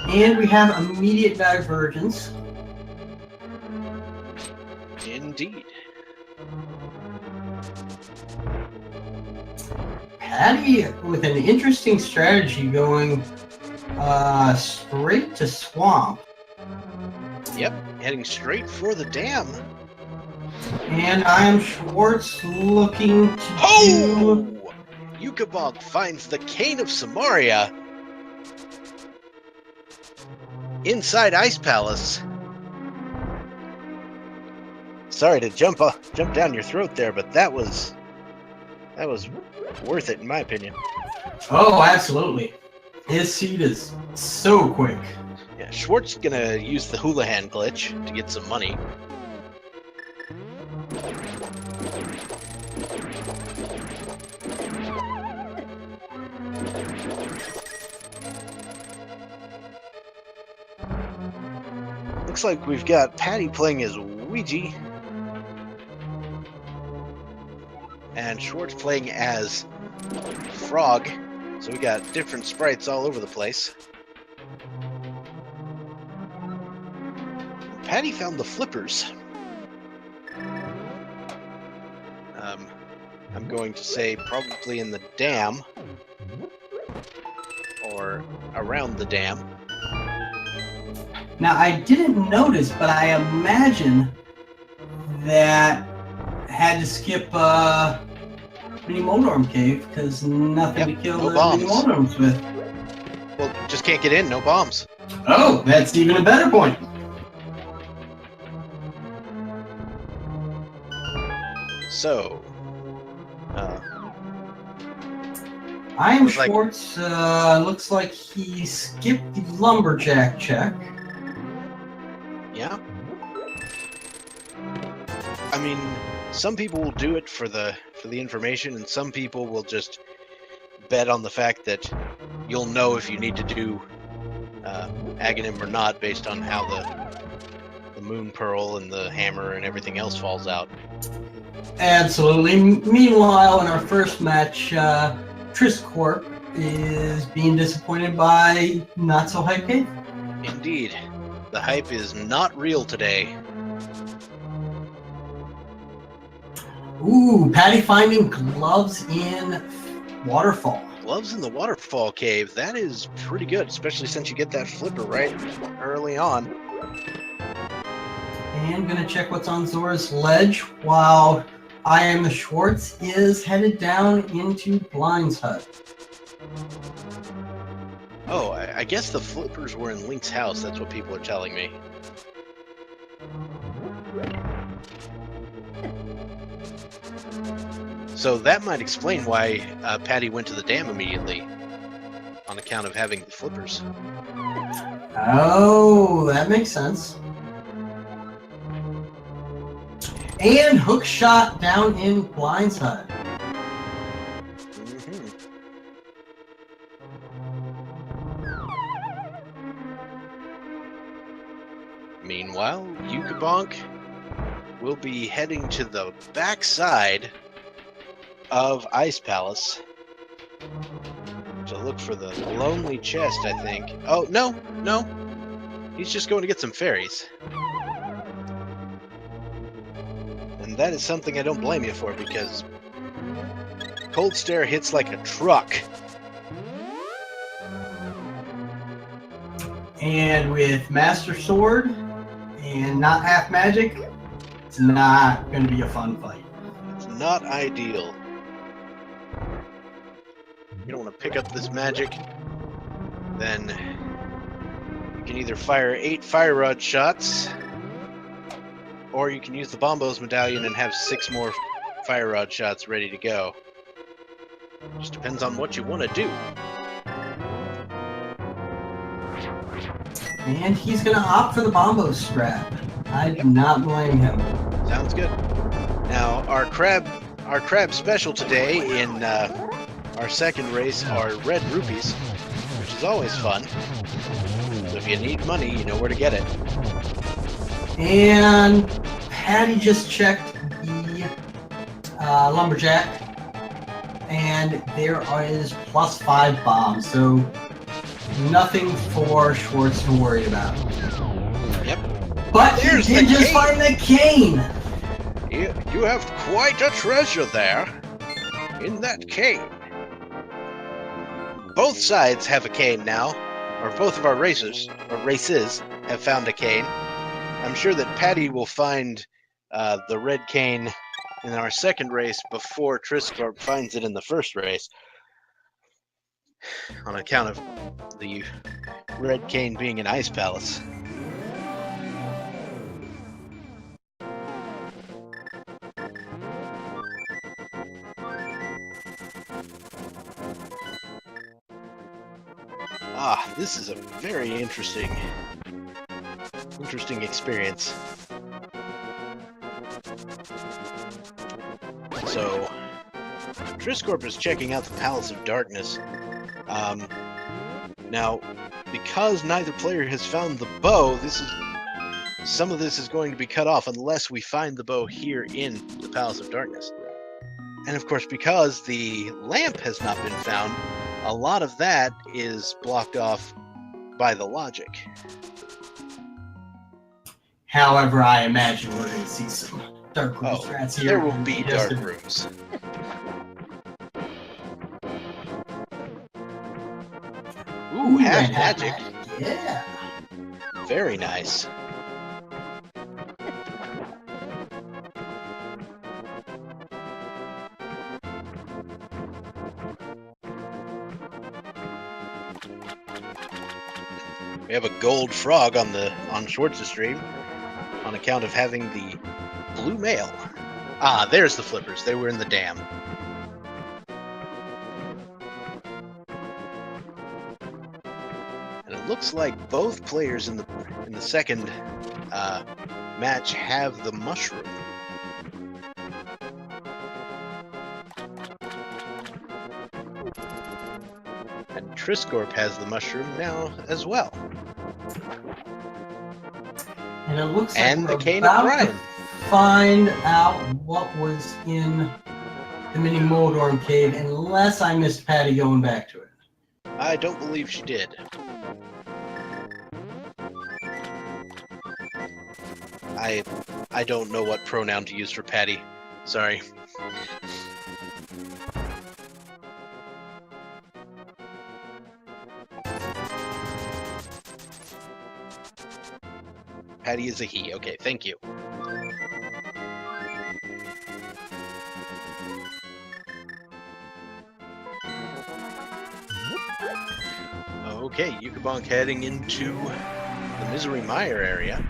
And we have immediate divergence. Indeed. Patty with an interesting strategy going straight to swamp. Yep, heading straight for the dam. And iamtheschwarz looking to Oh! Yukabog finds the Cane of Samaria inside Ice Palace. Sorry to jump down your throat there, but that was worth it in my opinion. Oh, absolutely. His seed is so quick. Yeah, Schwartz gonna use the Houlihan glitch to get some money. Looks like we've got Patty playing as Ouija and Schwartz playing as Frog. So we got different sprites all over the place. Patty found the flippers. I'm going to say probably in the dam or around the dam. Now, I didn't notice, but I imagine that had to skip Mini Moldorm Cave because nothing to kill no the bombs. Mini Moldorms with. Well, just can't get in, no bombs. Oh, that's even a better point. So, iamtheschwarz looks like he skipped the lumberjack check. yeah. I mean, some people will do it for the information, and some people will just bet on the fact that you'll know if you need to do Aghanim or not based on how the moon pearl and the hammer and everything else falls out. Absolutely. Meanwhile, in our first match, Triscorp is being disappointed by Not So Hype Cave. Indeed. The hype is not real today. Ooh, Patty finding gloves in Waterfall. Gloves in the waterfall cave, that is pretty good, especially since you get that flipper right early on. And gonna check what's on Zora's ledge while iamtheschwarz is headed down into Blind's hut. Oh, I guess the flippers were in Link's house, that's what people are telling me. So that might explain why Patty went to the dam immediately, on account of having the flippers. Oh, that makes sense. And hook shot down in Blind's hut. Mm-hmm. Meanwhile, Yukabonk will be heading to the backside of Ice Palace to look for the lonely chest, I think. Oh, no. He's just going to get some fairies. And that is something I don't blame you for, because Cold Stare hits like a truck. And with Master Sword and not half magic, it's not going to be a fun fight. It's not ideal. You don't want to pick up this magic, then you can either fire 8 fire rod shots, or you can use the Bombos medallion and have 6 more fire rod shots ready to go. Just depends on what you want to do. And he's going to opt for the Bombo strap. I do not blame him. Sounds good. Now, our crab special today in our second race are red rupees, which is always fun. So if you need money, you know where to get it. And Patty just checked the lumberjack, and there is +5 bombs. So Nothing for Schwartz to worry about. Yep. But There's he did the just cane. find the cane! You have quite a treasure there. In that cane. Both sides have a cane now. Or both of our races have found a cane. I'm sure that Patty will find the red cane in our second race before Triscorp finds it in the first race. On account of the red cane being an ice palace. Ah, this is a very interesting experience. So, Triscorp is checking out the Palace of Darkness. Now, because neither player has found the bow, some of this is going to be cut off unless we find the bow here in the Palace of Darkness. And of course, because the lamp has not been found, a lot of that is blocked off by the logic. However, I imagine we're going to see some dark room strats here. There will be dark rooms. Ooh, half magic. Yeah. Very nice. We have a gold frog on Schwartz's stream on account of having the blue mail. Ah, there's the flippers. They were in the dam. And it looks like both players in the second match have the mushroom. And Triscorp has the mushroom now as well. And it looks like and we're the cane of about Brian. to find out what was in the mini Moldorm cave, unless I missed Patty going back to it. I don't believe she did. I don't know what pronoun to use for Patty. Sorry. Patty is a he. Okay, thank you. Okay, Yukabonk heading into the Misery Mire area.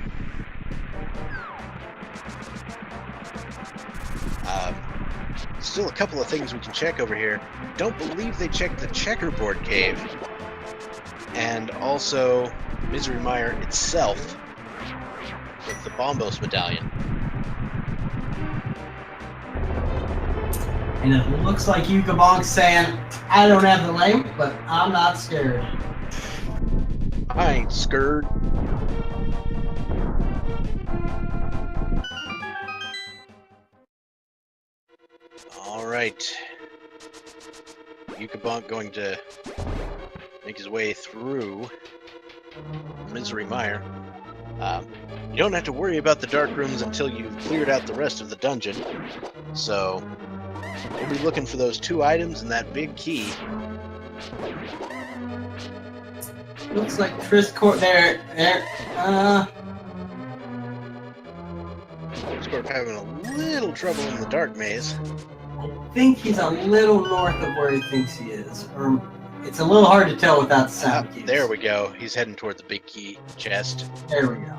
Still a couple of things we can check over here. Don't believe they checked the checkerboard cave. And also Misery Mire itself with the Bombos medallion. And it looks like Yukabonk's saying, I don't have the lamp, but I'm not scared. I ain't scared. Alright. Yukabonk going to make his way through Misery Mire. You don't have to worry about the dark rooms until you've cleared out the rest of the dungeon. So, we'll be looking for those 2 items and that big key. Looks like Triscorp there. Triscorp having a little trouble in the dark maze. I think he's a little north of where he thinks he is. Or it's a little hard to tell without the sound cues. There we go. He's heading toward the big key chest. There we go.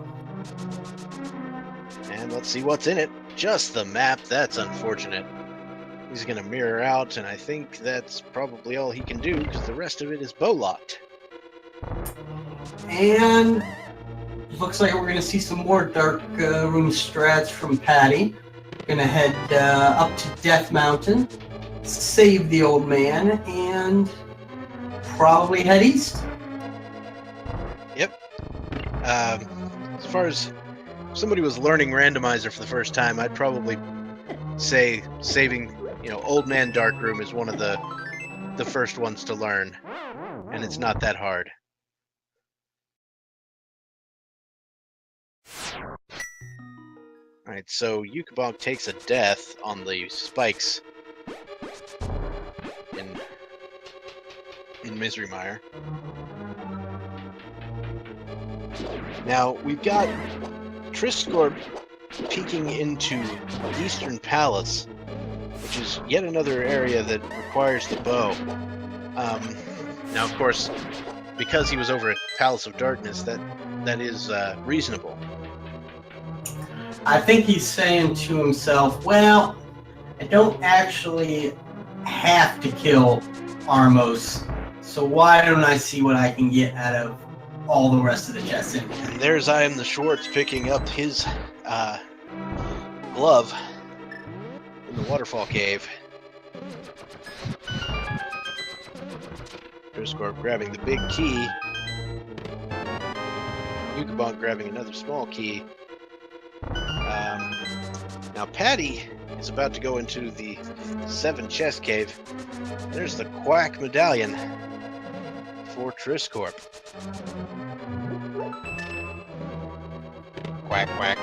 And let's see what's in it. Just the map. That's unfortunate. He's going to mirror out, and I think that's probably all he can do, because the rest of it is bow-locked. And looks like we're going to see some more dark room strats from Patty. Going to head up to Death Mountain, save the old man, and probably head east. Yep. As far as if somebody was learning Randomizer for the first time, I'd probably say saving, Old Man Darkroom is one of the first ones to learn, and it's not that hard. Alright, so Yukabonk takes a death on the spikes in Misery Mire. Now, we've got Triscorp peeking into Eastern Palace, which is yet another area that requires the bow. Now, of course, because he was over at Palace of Darkness, that is reasonable. I think he's saying to himself, well, I don't actually have to kill Armos, so why don't I see what I can get out of all the rest of the chests in here? And there's iamtheschwarz picking up his glove in the waterfall cave. Triscorp grabbing the big key. Yukabonk grabbing another small key. Now Patty is about to go into the 7 chest cave. There's the Quack medallion for Triscorp. Quack, quack.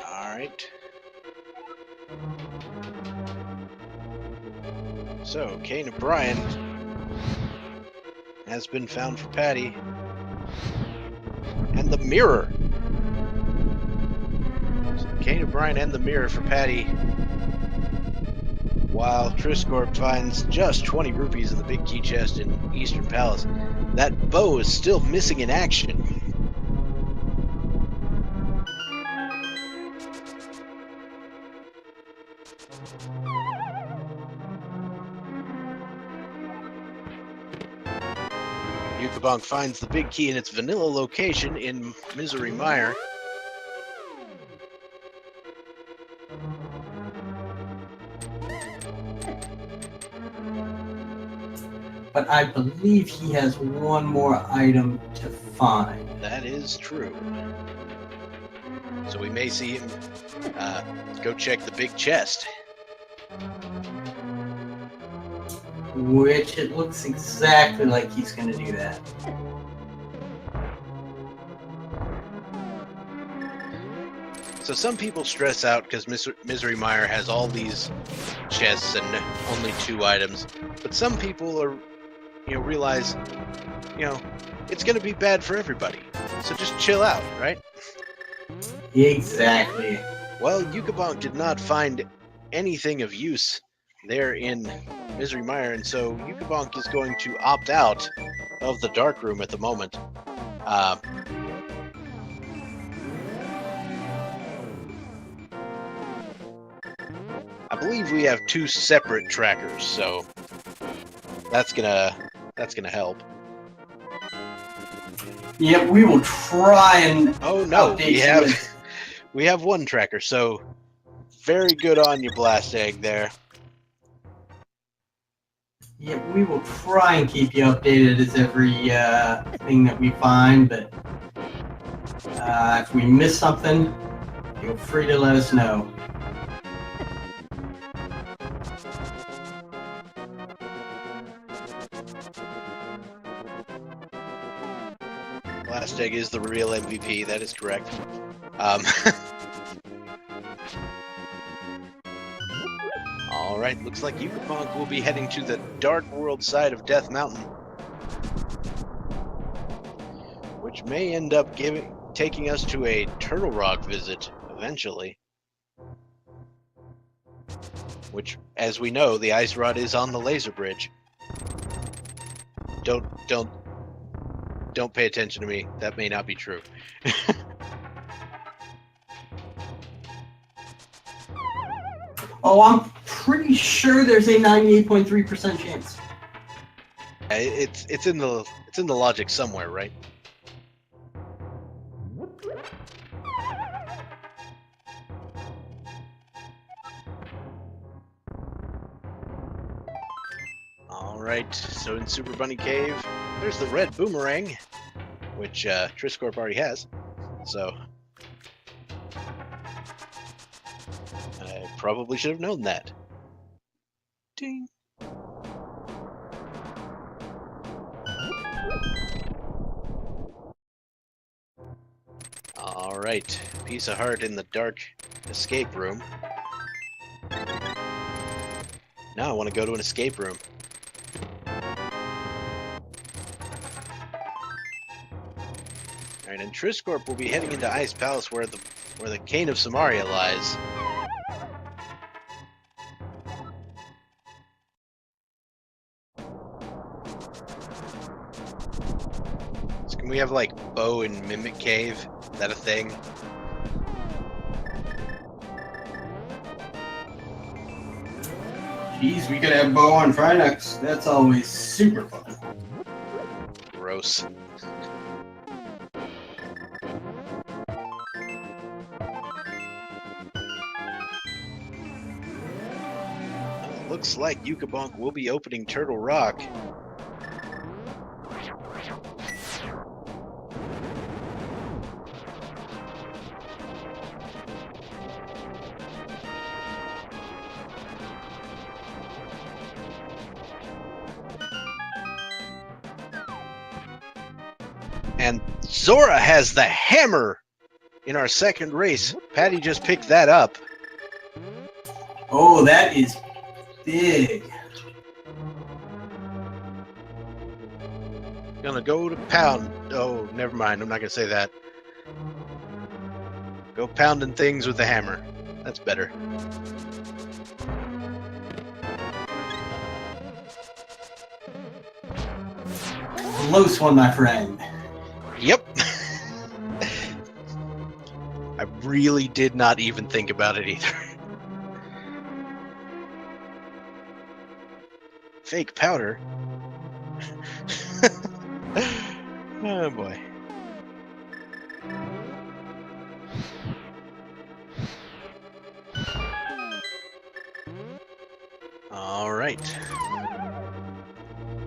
Alright. So, Kane O'Brien has been found for Patty. And the mirror! So, Kane O'Brien and the mirror for Patty. While Triscorp finds just 20 rupees in the big key chest in Eastern Palace. That bow is still missing in action. Yukabonk finds the big key in its vanilla location in Misery Mire. But I believe he has one more item to find. That is true. So we may see him go check the big chest. Which it looks exactly like he's going to do that. So some people stress out because Misery Mire has all these chests and only 2 items, but some people are, realize, it's going to be bad for everybody. So just chill out, right? Exactly. Well, Yukabonk did not find anything of use there in Misery Mire, and so Yukabonk is going to opt out of the dark room at the moment. I believe we have 2 separate trackers, so that's gonna help. Yep, we will try and Oh no, update we have 1 tracker, so very good on you, Blast Egg there. Yep, we will try and keep you updated as every thing that we find, but if we miss something, feel free to let us know. Blast Egg is the real MVP, that is correct. Alright, looks like Yukabonk will be heading to the Dark World side of Death Mountain, which may end up taking us to a Turtle Rock visit eventually. Which, as we know, the ice rod is on the laser bridge. Don't pay attention to me. That may not be true. Oh, I'm pretty sure there's a 98.3% chance. It's in the logic somewhere, right? Alright, so in Super Bunny Cave, There's the red boomerang, which Triscorp already has. So I probably should have known that. Ding. All right, piece of heart in the dark escape room. Now I want to go to an escape room. Alright, and Triscorp will be heading into Ice Palace where the Cane of Samaria lies. So can we have like Bow and Mimic Cave? Is that a thing? Jeez, we could have Bo on Frinox. That's always super fun. Gross. Looks like Yukabonk will be opening Turtle Rock. And Zora has the hammer in our second race. Patty just picked that up. Oh, that is big. Gonna go to pound. Oh, never mind. I'm not gonna say that. Go pounding things with the hammer. That's better. Close one, my friend. Yep. I really did not even think about it either. Fake powder. Oh boy. All right.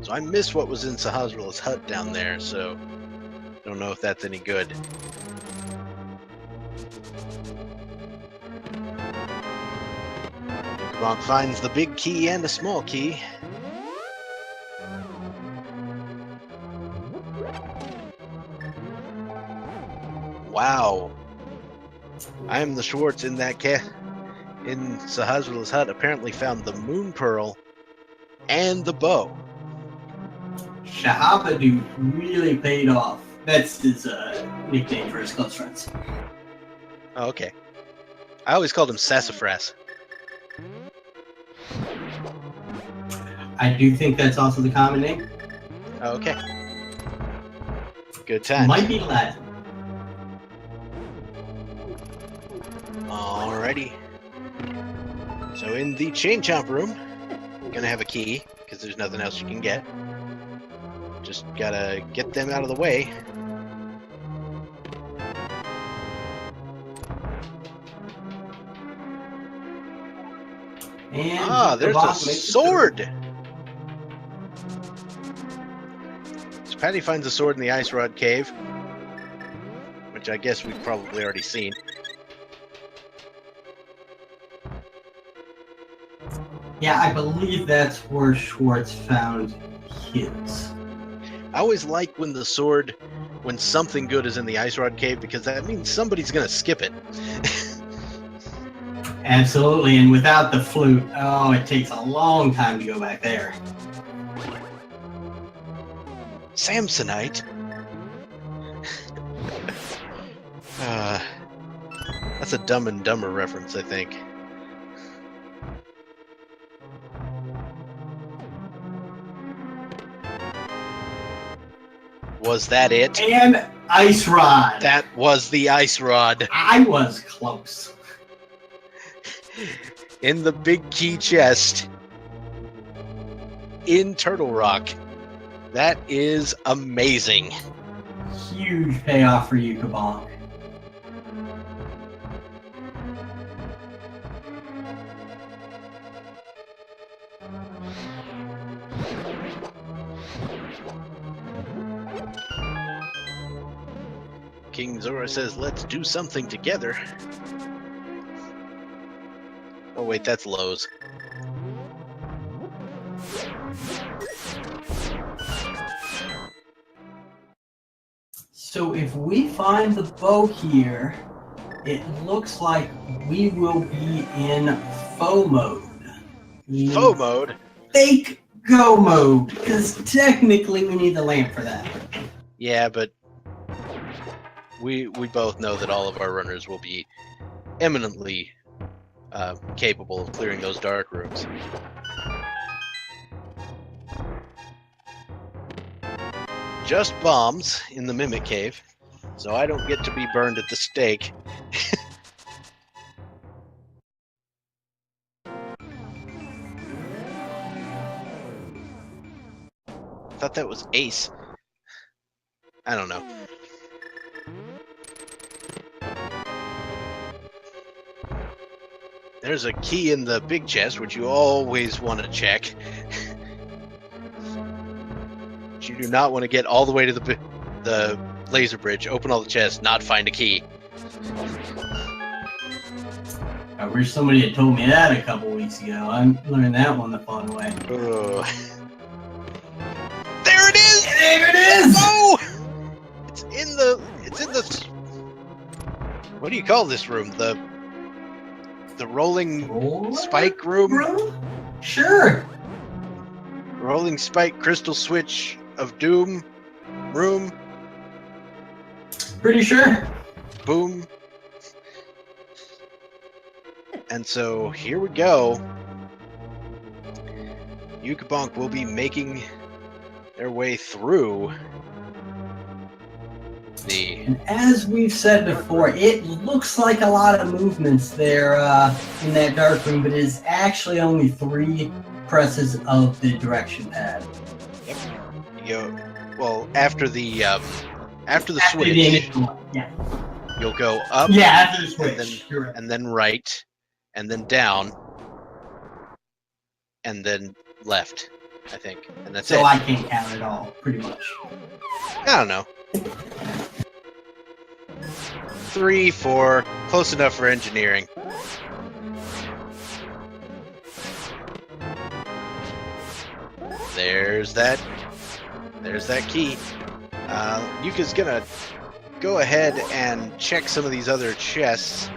So I missed what was in Sahasral's hut down there, so don't know if that's any good. Bonk finds the big key and a small key. Wow. I am the Schwartz in that in Sahasral's hut apparently found the moon pearl and the bow. Shahabadu really paid off. That's his nickname for his close friends. Oh, okay. I always called him Sassafras. I do think that's also the common name. Oh, okay. Good times. Might be Latin. Alrighty. So in the Chain Chomp room, we're gonna have a key, because there's nothing else you can get. Just gotta get them out of the way. And there's a sword! So Patty finds a sword in the Ice Rod Cave, which I guess we've probably already seen. Yeah, I believe that's where Schwartz found his. I always like when when something good is in the Ice Rod Cave, because that means somebody's gonna skip it. Absolutely, and without the flute, oh, it takes a long time to go back there. Samsonite? That's a Dumb and Dumber reference, I think. Was that it? And Ice Rod! That was the Ice Rod. I was close. In the big key chest. In Turtle Rock. That is amazing. Huge payoff for you, Kabonk. King Zora says, let's do something together. Oh wait, that's Lowe's. So if we find the bow here, it looks like we will be in faux mode. Faux mode? Fake go mode, because technically we need the lamp for that. Yeah, but we both know that all of our runners will be eminently capable of clearing those dark rooms. Just bombs in the Mimic Cave, so I don't get to be burned at the stake. I thought that was Ace. I don't know. There's a key in the big chest, which you always want to check. You do not want to get all the way to the laser bridge, open all the chests, not find a key. I wish somebody had told me that a couple weeks ago. I learned that one the fun way. Ugh. There it is! There it is! Oh! It's in the what do you call this room? The rolling spike room? Sure. Rolling spike crystal switch of doom room. Pretty sure. Boom. And so here we go. Yukabonk will be making their way through the... And as we've said before, it looks like a lot of movements there in that dark room, but it is actually only 3 presses of the direction pad. Yep. Well, after the switch, the initial one. Yeah. You'll go up. Yeah, after the switch. And then right, and then down, and then left, I think. And that's it. So I can't count it all, pretty much. I don't know. 3, 4, close enough for engineering. There's that key. Yuka's gonna go ahead and check some of these other chests,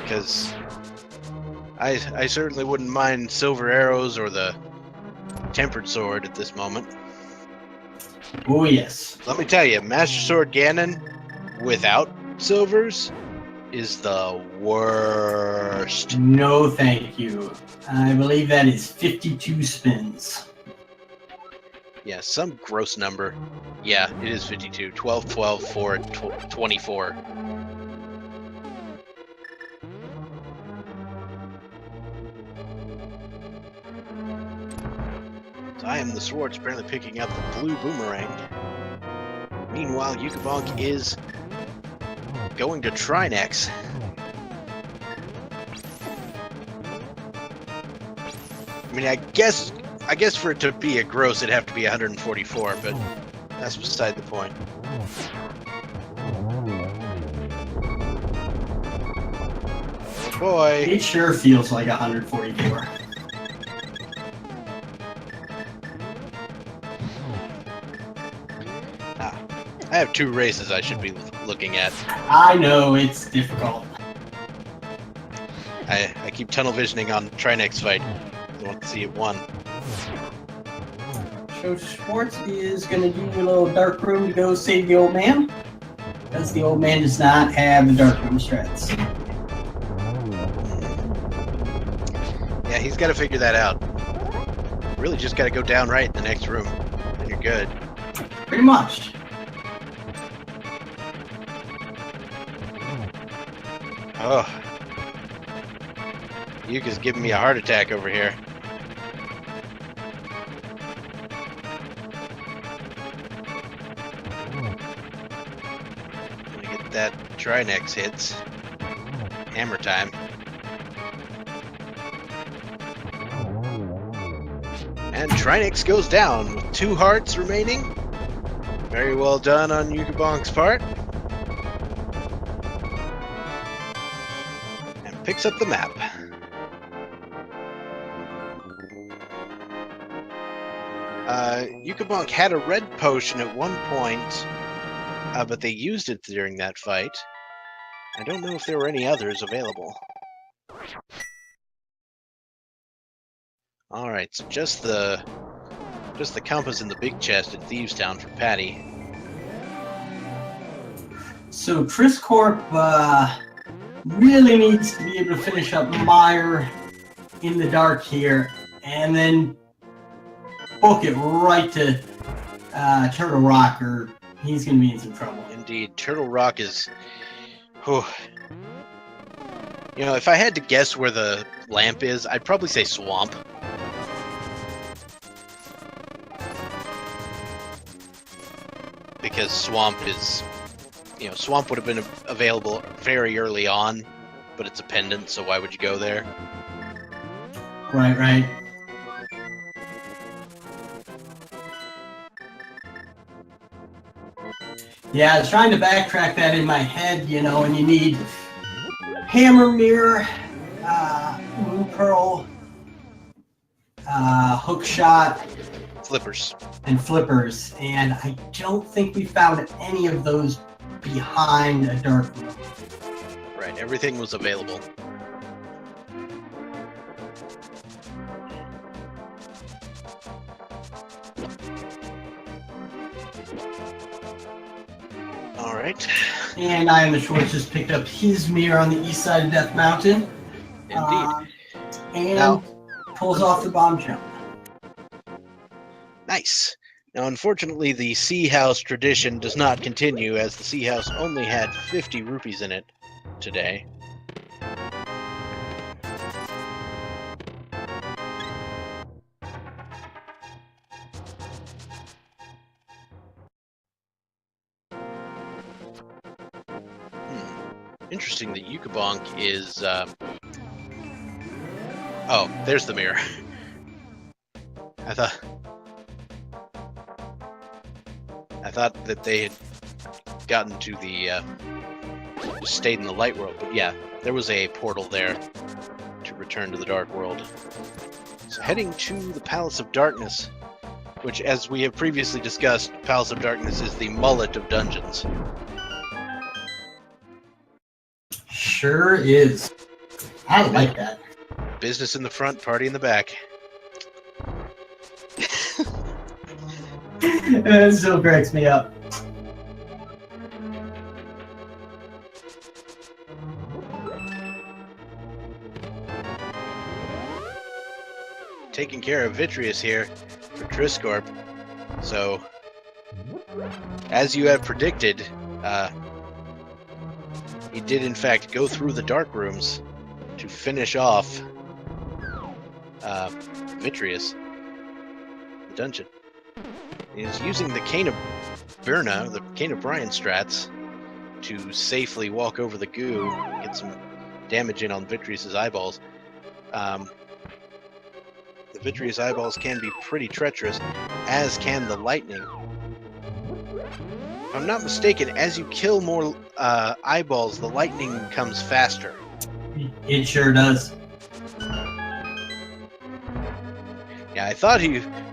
because I certainly wouldn't mind silver arrows or the tempered sword at this moment. Oh yes. Let me tell you, Master Sword Ganon without silvers is the worst. No thank you. I believe that is 52 spins. Yeah, some gross number. Yeah, it is 52. 12, 12, 4, 24. So I am the Swartz, apparently picking up the blue boomerang. Meanwhile, Yukabonk is going to Trinex. I mean, I guess for it to be a gross, it'd have to be 144, but that's beside the point. Oh boy. It sure feels like 144. I have 2 races I should be looking at. I know, it's difficult. I keep tunnel visioning on Trinex fight. I want to see it won. So Schwartz is going to do a little dark room to go save the old man, because the old man does not have the dark room strats. Yeah, he's got to figure that out. Really just got to go down right in the next room, and you're good. Pretty much. Oh. Yuka's giving me a heart attack over here. Gonna get that Trinex hits. Hammer time. And Trinex goes down with 2 hearts remaining. Very well done on Yukabonk's part. And picks up the map. Yukabonk had a red potion at one point, but they used it during that fight. I don't know if there were any others available. Alright, so just the compass in the big chest in Thieves Town for Patty. So Triscorp really needs to be able to finish up Meyer in the dark here, and then book it right to Turtle Rock, or he's going to be in some trouble. Indeed, Turtle Rock is... Whew. You know, if I had to guess where the lamp is, I'd probably say Swamp. Because Swamp is... You know, Swamp would have been available very early on, but it's a pendant, so why would you go there? Right. Yeah, I was trying to backtrack that in my head, you know, and you need Hammer Mirror, Moon Pearl, Hook Shot, Flippers. and Flippers, and I don't think we found any of those behind a dark room. Right, everything was available. Alright. And iamtheschwarz just picked up his mirror on the east side of Death Mountain. Indeed. And Now, pulls off the bomb jump. nice. Now, unfortunately, the Sea House tradition does not continue, as the Sea House only had 50 rupees in it today. Interesting that Yukabonk is... Oh, there's the mirror. I thought that they had gotten to the... just stayed in the light world, but yeah, there was a portal there to return to the dark world. So heading to the Palace of Darkness, which, as we have previously discussed, Palace of Darkness is the mullet of dungeons. Sure is. I like that. Business in the front, party in the back. It still cracks me up. Taking care of Vitreous here for Triscorp. So, as you have predicted, he did in fact go through the dark rooms to finish off Vitreous, the dungeon. He's using the Cane of Birna, the Cane of Brian strats, to safely walk over the goo, get some damage in on Vitreous's eyeballs. The Vitreous eyeballs can be pretty treacherous, as can the lightning. If I'm not mistaken, as you kill more eyeballs, the lightning comes faster. It sure does. Yeah,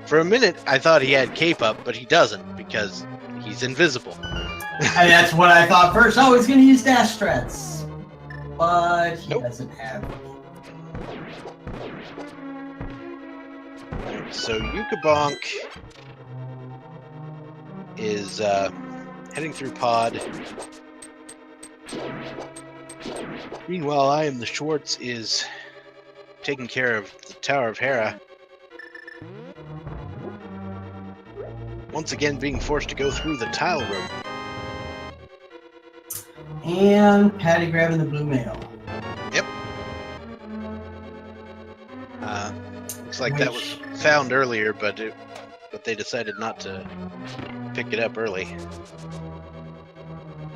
for a minute, I thought he had cape up, but he doesn't, because he's invisible. And that's what I thought first. Oh, he's going to use dash strats. But he doesn't have it. So Yukabonk is heading through Pod. Meanwhile, iamtheschwarz is taking care of the Tower of Hera. Once again being forced to go through the tile room. And Patty grabbing the blue mail. Yep. Looks like that was found earlier, but they decided not to pick it up early.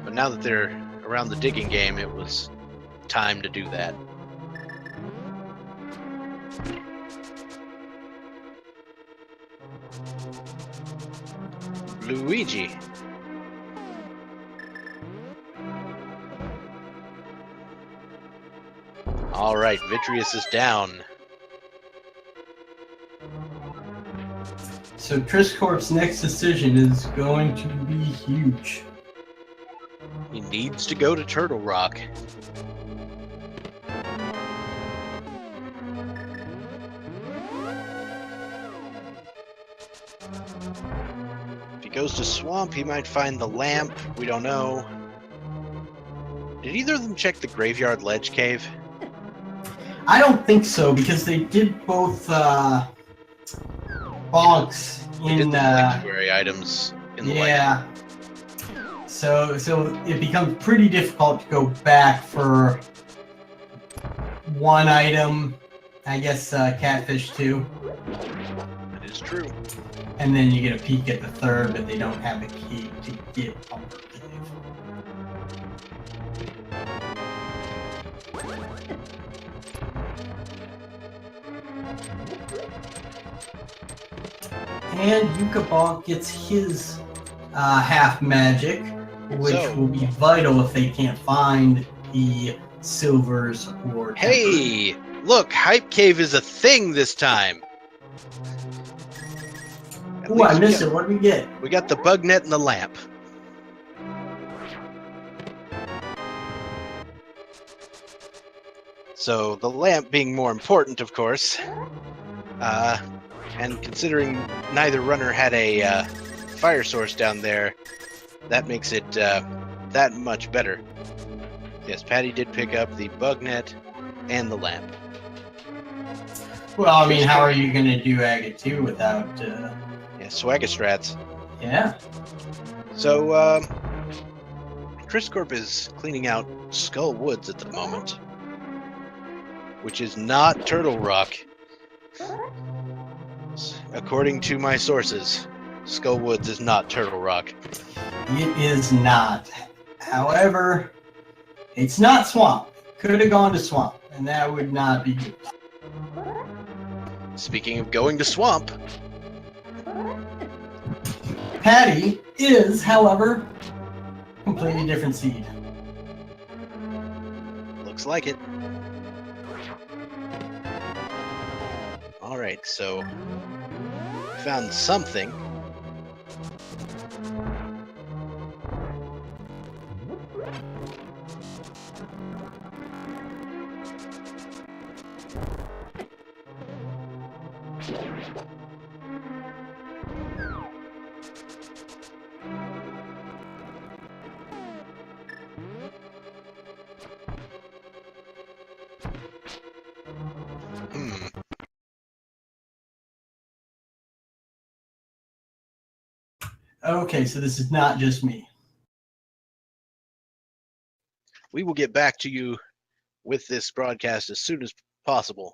But now that they're around the digging game, it was time to do that. Luigi All right, Vitreous is down. So Triscorp's next decision is going to be huge. He needs to go to Turtle Rock. If he goes to Swamp, he might find the lamp. We don't know. Did either of them check the Graveyard Ledge Cave? I don't think so, because they did both bonks They did in the sanctuary items in the yeah. So it becomes pretty difficult to go back for one item. I guess Catfish 2. That is true. And then you get a peek at the third, but they don't have a key to get Umber Cave. And Yukabonk gets his half magic, which will be vital if they can't find the silvers or... Hey! Look, Hype Cave is a thing this time! Ooh, I missed it. What did we get? We got the bug net and the lamp. So, the lamp being more important, of course. And considering neither runner had a fire source down there, that makes it that much better. Yes, Patty did pick up the bug net and the lamp. Well, I mean, how are you going to do Agate 2 without... Yeah, Swagastrats. Yeah. So, Triscorp is cleaning out Skull Woods at the moment, which is not Turtle Rock. According to my sources, Skull Woods is not Turtle Rock. It is not. However, it's not Swamp. Could have gone to Swamp, and that would not be good. Speaking of going to Swamp, Patty is, however, completely different seed. looks like it. Alright, so we found something. Okay, so this is not just me. We will get back to you with this broadcast as soon as possible.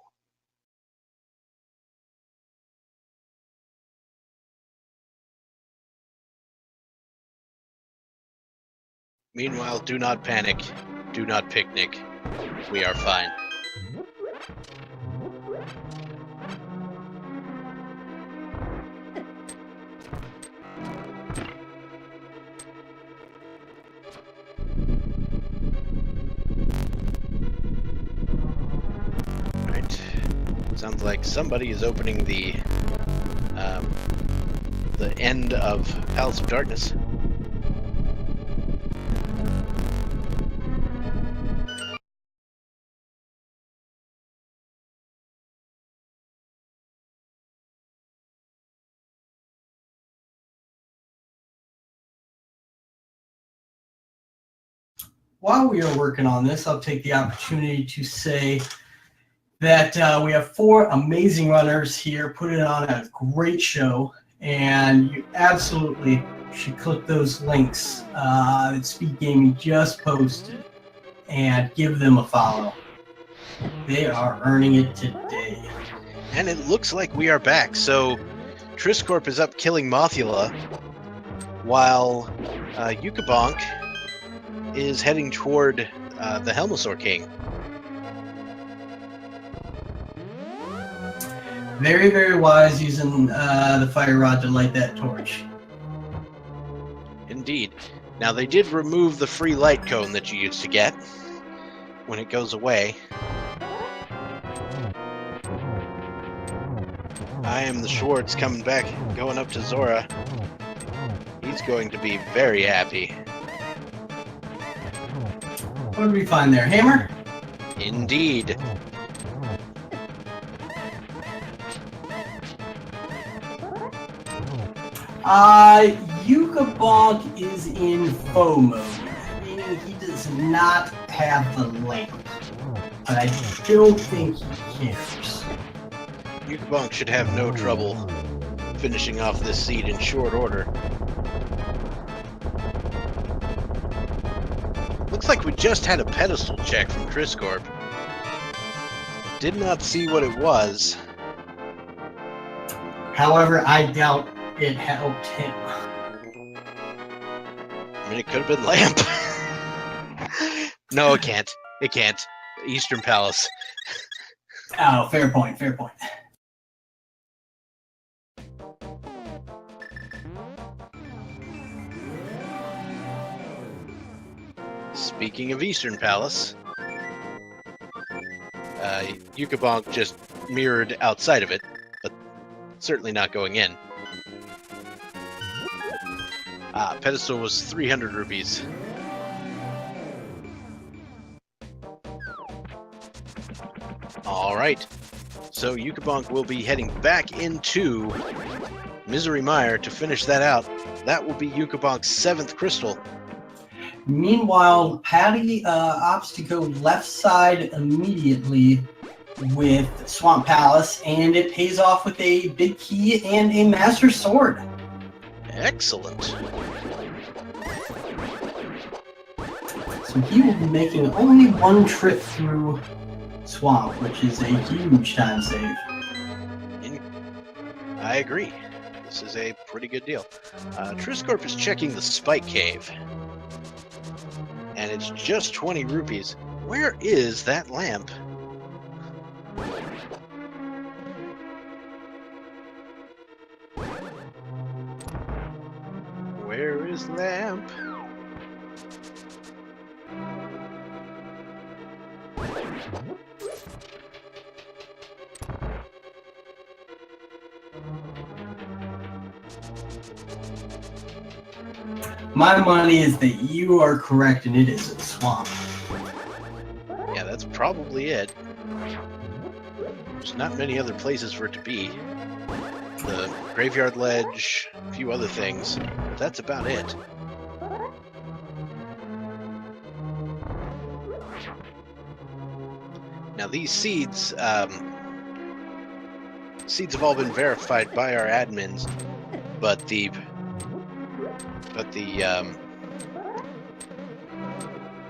Meanwhile, do not panic. Do not picnic. We are fine. Right. Sounds like somebody is opening the end of Palace of Darkness. While we are working on this, I'll take the opportunity to say that we have 4 amazing runners here putting on a great show, and you absolutely should click those links that Speed Gaming just posted and give them a follow. They are earning it today. And it looks like we are back. So Triscorp is up killing Mothula, while Yukabonk is heading toward the Helmosaur King. Very, very wise using the fire rod to light that torch. Indeed. Now, they did remove the free light cone that you used to get when it goes away. I am the Schwartz coming back, going up to Zora. He's going to be very happy. What did we find there? Hammer? Indeed. Yuka Bonk is in foe mode, meaning he does not have the lamp. But I don't think he cares. Yukabonk should have no trouble finishing off this seed in short order. Looks like we just had a pedestal check from Triscorp. Did not see what it was. However, I doubt it helped him. I mean, it could have been Lamp. No, it can't. It can't. Eastern Palace. Oh, fair point, fair point. Speaking of Eastern Palace, Yukabonk just mirrored outside of it, but certainly not going in. Pedestal was 300 rupees. Alright, so Yukabonk will be heading back into Misery Mire to finish that out. That will be Yukabonk's 7th crystal. Meanwhile, Patty opts to go left side immediately with Swamp Palace, and it pays off with a big key and a Master Sword. Excellent. So he will be making only one trip through Swamp, which is a huge time save. I agree. This is a pretty good deal. Triscorp is checking the Spike Cave. And it's just 20 rupees. Where is that lamp? Where is lamp? My money is that you are correct, and it is a swamp. Yeah, that's probably it. There's not many other places for it to be. The graveyard ledge, a few other things, but that's about it. Now these seeds, seeds have all been verified by our admins, but the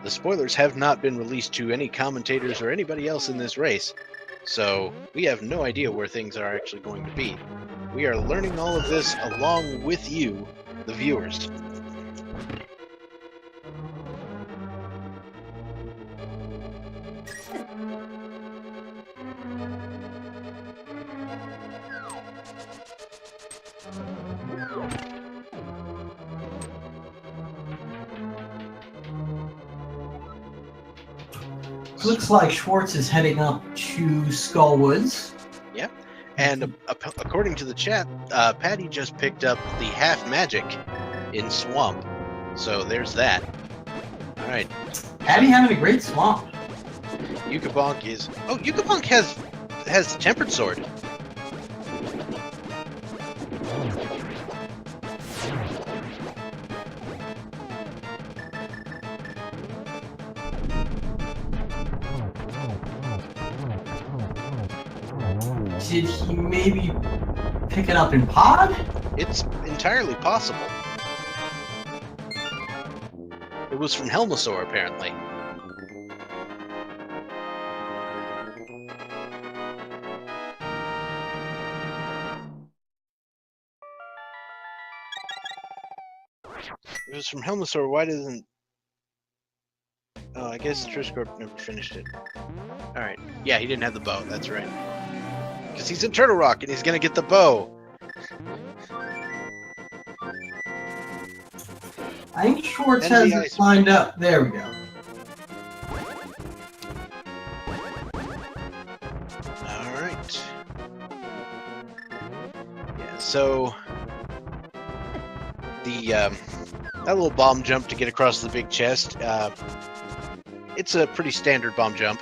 spoilers have not been released to any commentators or anybody else in this race, so we have no idea where things are actually going to be. We are learning all of this along with you, the viewers. Looks like Schwartz is heading up to Skullwoods. Yep. And according to the chat, Patty just picked up the half magic in Swamp. So there's that. Alright. Patty having a great swamp. Yukabonk is... Oh, Yukabonk has the Tempered Sword. Did he maybe pick it up in pod? It's entirely possible. It was from Helmosaur, apparently. It was from Helmosaur, why doesn't... Oh, I guess Triscorp never finished it. Alright, yeah, he didn't have the bow, that's right. Because he's in Turtle Rock and he's gonna get the bow. I think Schwartz has it lined up. There we go. Alright. so the that little bomb jump to get across the big chest, it's a pretty standard bomb jump.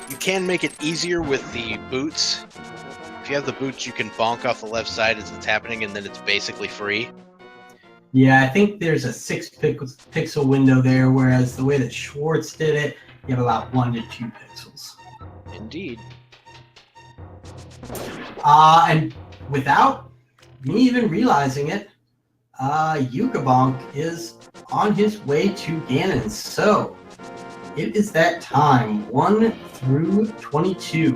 You can make it easier with the boots. If you have the boots, you can bonk off the left side as it's happening, and then it's basically free. Yeah, I think there's a 6 pixel window there, whereas the way that Schwartz did it, you have about 1 to 2 pixels. Indeed. And without me even realizing it, Yukabonk is on his way to Ganon. So it is that time. 1 through 22.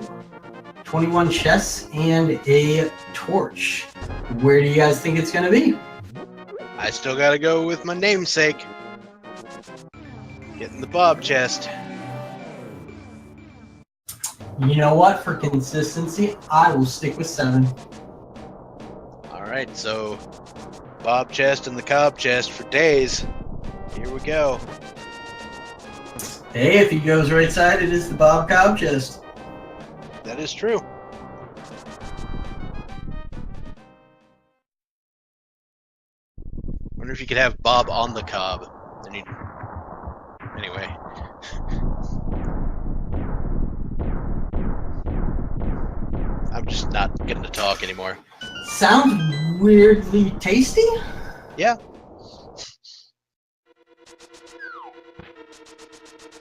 21 chests and a torch. Where do you guys think it's going to be? I still gotta go with my namesake. Getting the Bob chest. You know what? For consistency, I will stick with 7. Alright, so Bob chest and the Cobb chest for days. Here we go. Hey, if he goes right side, it is the Bob Cobb chest. That is true. Wonder if you could have Bob on the Cobb. Then you'd... Anyway. I'm just not getting to talk anymore. Sounds weirdly tasty. Yeah.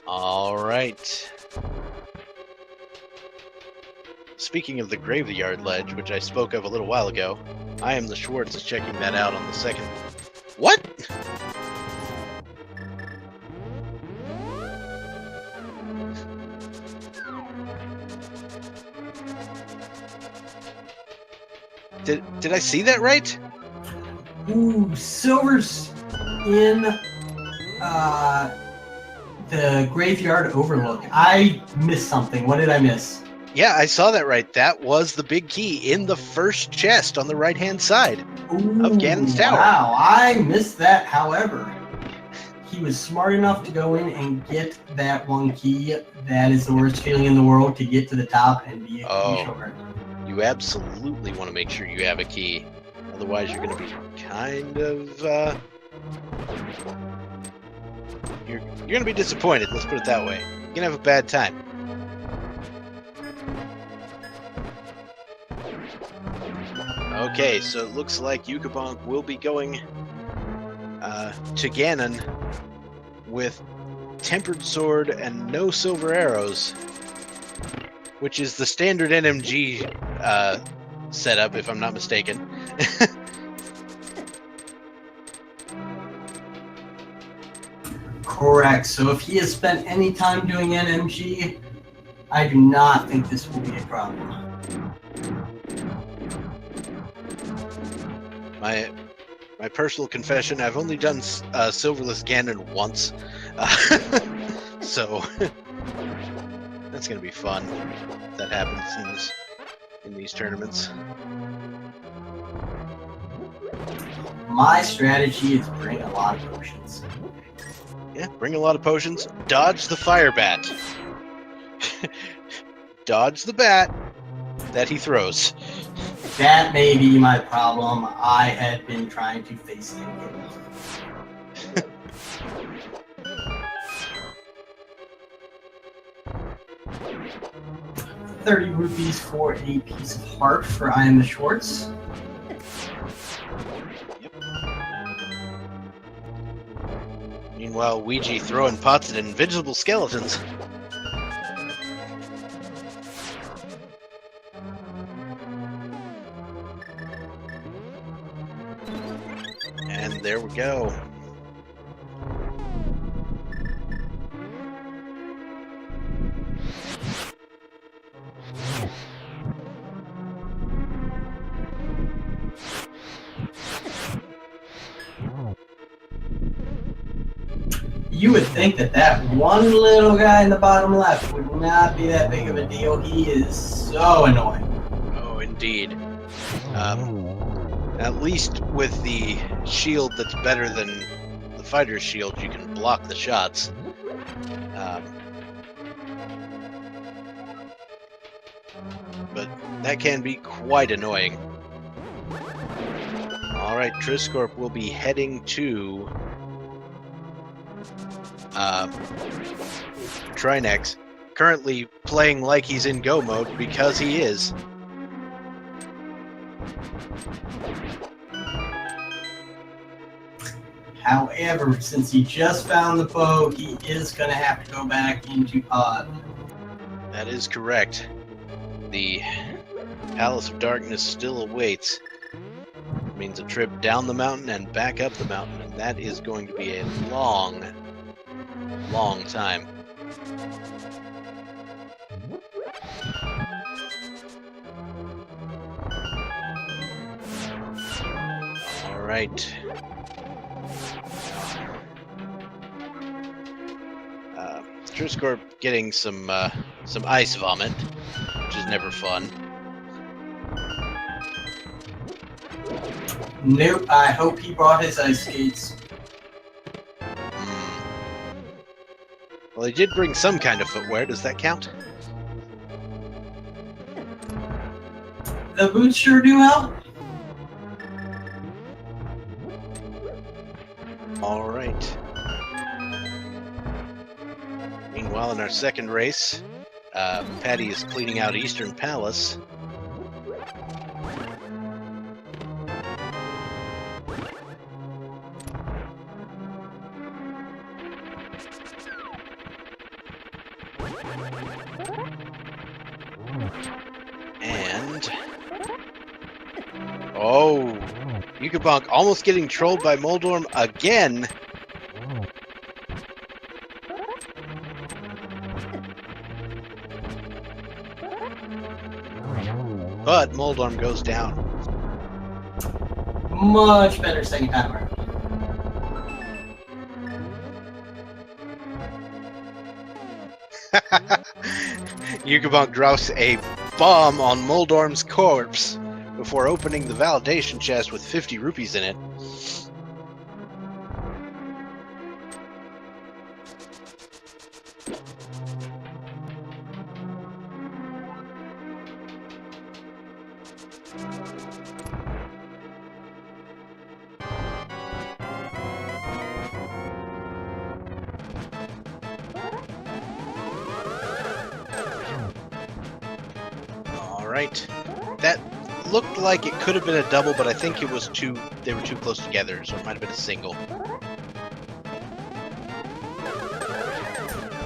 Alright. Speaking of the graveyard ledge, which I spoke of a little while ago, I am the Schwartz is checking that out on the second. What? Did I see that right? Ooh, Silver's in the graveyard overlook. I missed something. What did I miss? Yeah, I saw that right. That was the big key in the first chest on the right-hand side of Ganon's tower. Wow, I missed that. However, he was smart enough to go in and get that one key. That is the worst feeling in the world, to get to the top and be a key short. You absolutely want to make sure you have a key. Otherwise, you're going to be kind of... You're going to be disappointed, let's put it that way. You're going to have a bad time. Okay, so it looks like Yukabonk will be going to Ganon with Tempered Sword and no silver arrows, which is the standard NMG setup, if I'm not mistaken. Correct. So if he has spent any time doing NMG, I do not think this will be a problem. My personal confession, I've only done Silverless Ganon once, so that's gonna be fun if that happens in these tournaments. My strategy is bring a lot of potions. Yeah, bring a lot of potions. Dodge the fire bat. Dodge the bat that he throws. That may be my problem. I had been trying to face him. 30 rupees for a piece of heart for I Am the Schwartz. Yep. Meanwhile, Ouija throwing pots at invisible skeletons. And there we go. You would think that that one little guy in the bottom left would not be that big of a deal. He is so annoying. Oh, indeed. At least with the shield that's better than the fighter's shield, you can block the shots. But That can be quite annoying. Alright, Triscorp will be heading to Trinex, currently playing like he's in go mode because he is. However, since he just found the bow, he is going to have to go back into pod. That is correct. The Palace of Darkness still awaits. It means a trip down the mountain and back up the mountain, and that is going to be a long, long time. All right. Triscorp getting some ice vomit, which is never fun. Nope, I hope he brought his ice skates. Well, he did bring some kind of footwear. Does that count? The boots sure do help. All right. Meanwhile, in our second race, Patty is cleaning out Eastern Palace. And... oh! Yukabonk almost getting trolled by Moldorm again! But Moldorm goes down. Much better second time around. Yukabonk drops a bomb on Moldorm's corpse before opening the validation chest with 50 rupees in it. Alright. That looked like it could have been a double, but I think it was they were too close together, so it might have been a single.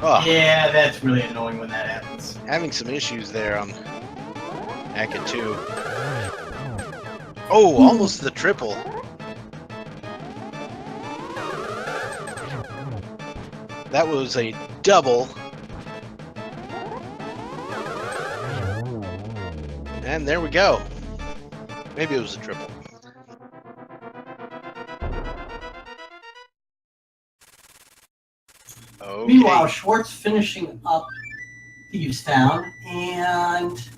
Oh, Yeah, that's really annoying when that happens. having some issues there on Aka 2. Oh, almost the triple. That was a double. And there we go. Maybe it was a triple. Okay. Meanwhile, Schwartz finishing up Thieves Town, and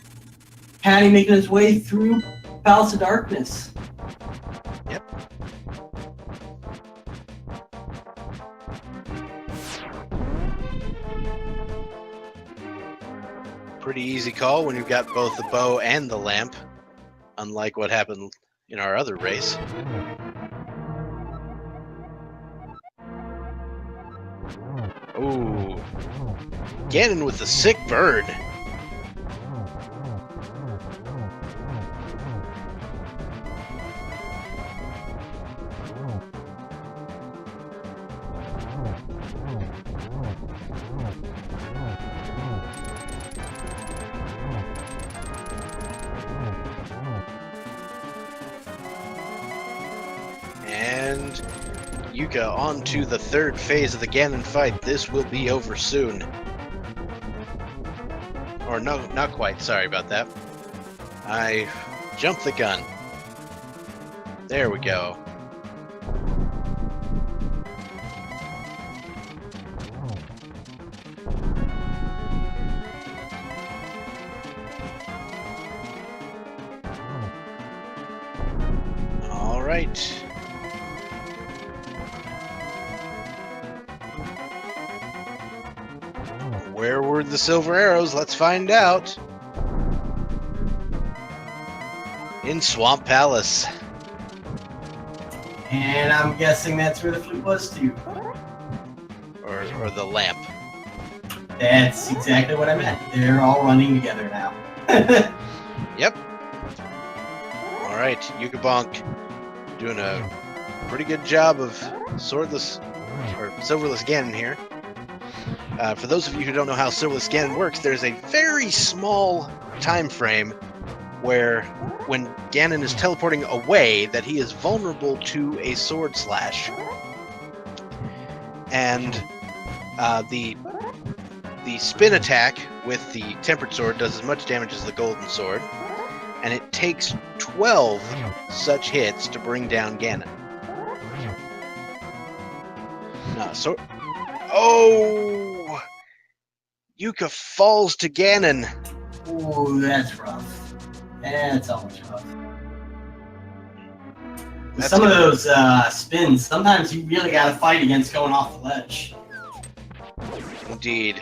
Patty making his way through Palace of Darkness. Yep. Pretty easy call when you've got both the bow and the lamp, unlike what happened in our other race. Ooh. Ganon with the sick bird. And Yuka on to the third phase of the Ganon fight. This will be over soon. Or no, not quite. Sorry about that. I jumped the gun. There we go. All right. Where were the silver arrows? Let's find out. In Swamp Palace. And I'm guessing that's where the flute was too. Or the lamp. That's exactly what I meant. They're all running together now. Yep. Alright, Yukabonk doing a pretty good job of swordless or silverless Ganon here. For those of you who don't know how silverless Ganon works, there's a very small time frame where when Ganon is teleporting away that he is vulnerable to a sword slash. And the spin attack with the tempered sword does as much damage as the golden sword, and it takes 12 such hits to bring down Ganon. Oh! Yuka falls to Ganon. Ooh, that's rough. That's always rough. Some of those spins, sometimes you really gotta fight against going off the ledge. Indeed.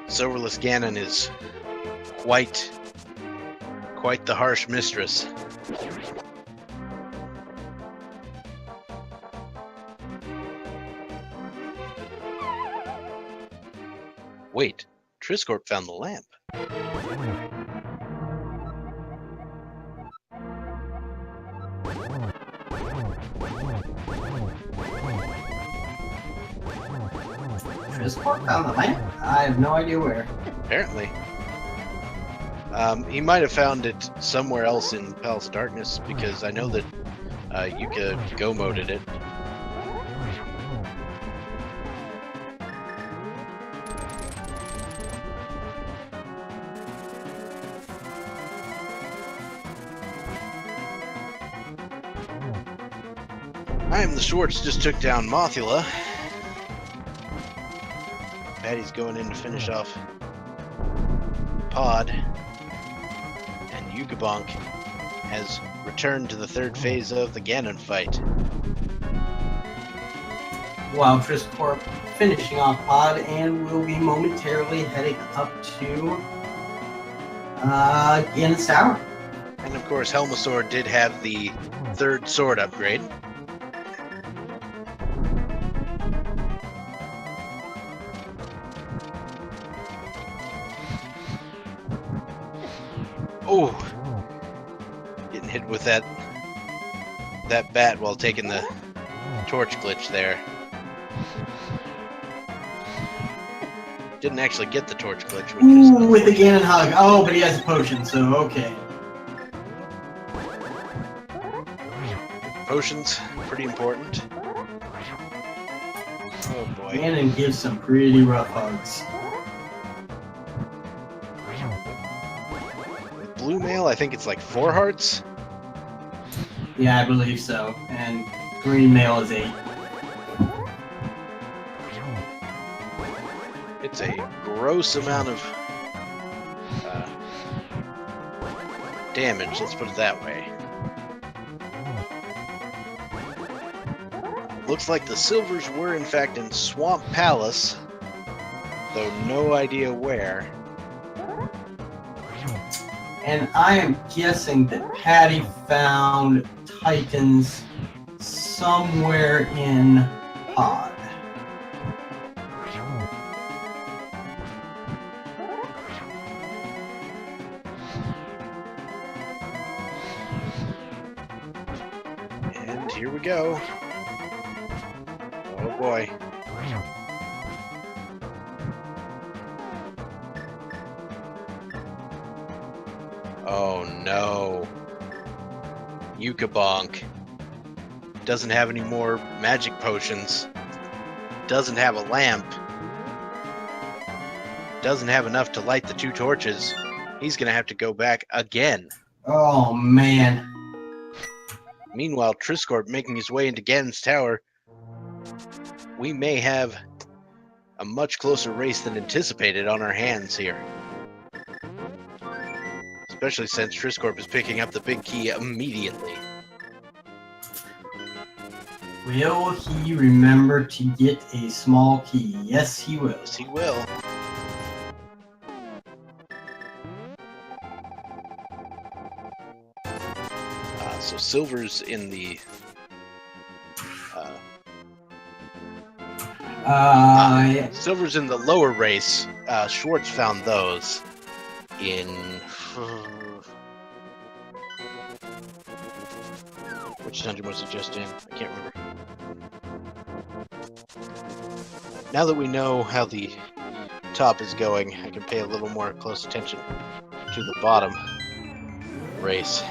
Silverless Ganon is quite the harsh mistress. Wait, Triscorp found the lamp. Triscorp found the lamp? I have no idea where. Apparently. He might have found it somewhere else in Palace of Darkness, because I know that Yuka go-moded it. iamtheschwarz just took down Mothula. Patty's going in to finish off Pod, and Yukabonk has returned to the third phase of the Ganon fight. While Triscorp finishing off Pod, and will be momentarily heading up to Ganon's Tower. And of course, Helmasaur did have the third sword upgrade. Oh, getting hit with that bat while taking the torch glitch there. Didn't actually get the torch glitch, which is with the Ganon hug. Oh, but he has a potion, so okay. Potions, pretty important. Oh boy. Ganon gives some pretty rough hugs. Blue mail, I think it's like 4 hearts. Yeah, I believe so. And green mail is 8. It's a gross amount of damage, let's put it that way. Looks like the silvers were in fact in Swamp Palace, though no idea where. And I am guessing that Patty found Titans somewhere in Pod. And here we go. Oh boy. Oh no. Yukabonk doesn't have any more magic potions. Doesn't have a lamp. Doesn't have enough to light the 2 torches. He's gonna have to go back again. Oh man. Meanwhile, Triscorp making his way into Ganon's Tower. We may have a much closer race than anticipated on our hands here. Especially since Triscorp is picking up the big key immediately. Will he remember to get a small key? Yes, he will. Yes, he will. silvers in the... silvers in the lower race. Schwartz found those in... Which dungeon was it just in? I can't remember. Now that we know how the top is going, I can pay a little more close attention to the bottom race.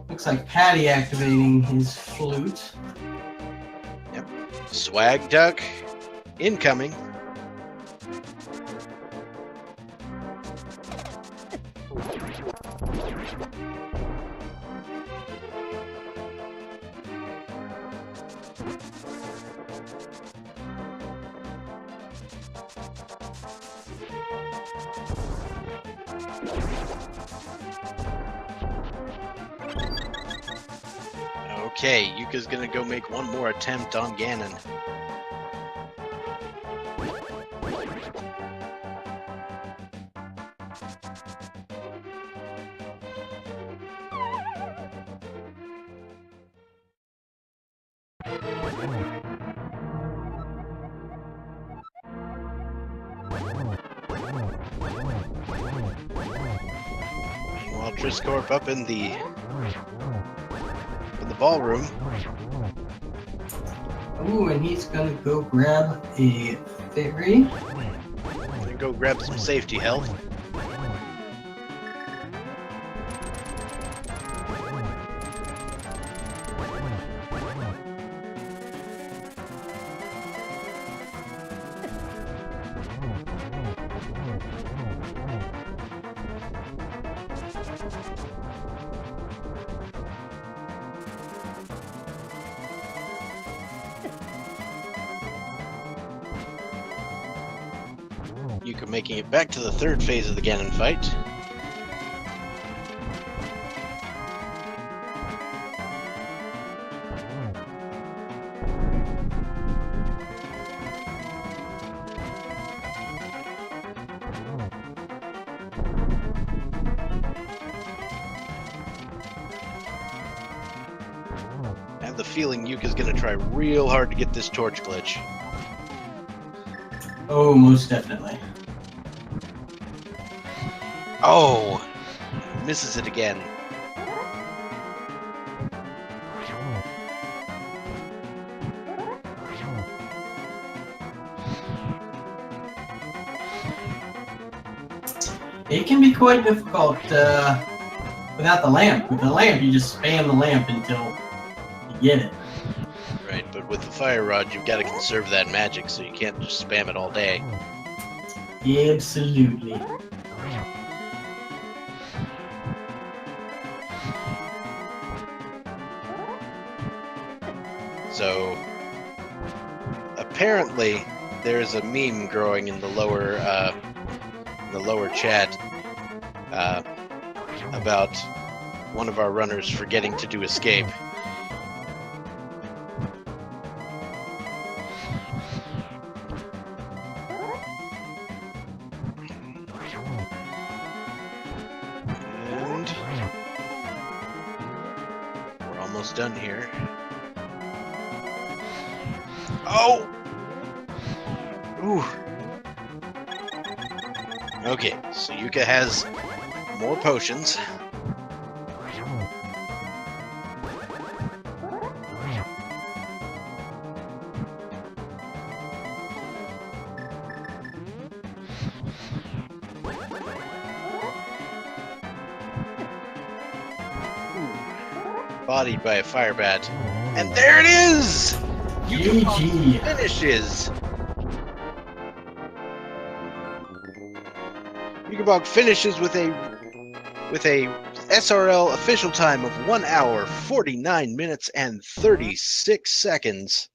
Looks like Patty activating his flute. Yep. Swag duck incoming. Okay, Yuka's gonna go make one more attempt on Ganon. Meanwhile, Triscorp up in the ballroom. Ooh, and he's gonna go grab a fairy. Gonna go grab some safety health. Yuka making it back to the third phase of the Ganon fight. I have the feeling Yuka's gonna try real hard to get this torch glitch. Oh, most definitely. Oh! Misses it again. It can be quite difficult without the lamp. With the lamp, you just spam the lamp until you get it. Right, but with the fire rod, you've got to conserve that magic, so you can't just spam it all day. Absolutely. So, apparently, there's a meme growing in the lower chat about one of our runners forgetting to do escape. And we're almost done here. Oh! Ooh. Okay, so Yuka has more potions. Bodied by a fire bat. And there it is! GG. Finishes! Yukabog finishes with a SRL official time of 1 hour, 49 minutes, and 36 seconds.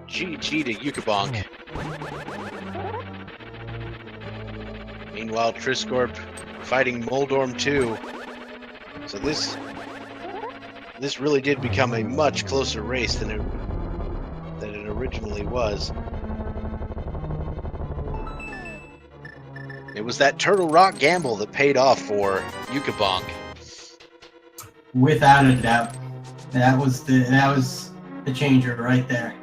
GG to Yukabonk. Meanwhile, Triscorp fighting Moldorm 2. So this really did become a much closer race than it originally was. It was that Turtle Rock gamble that paid off for Yukabonk. Without a doubt. That was the changer right there.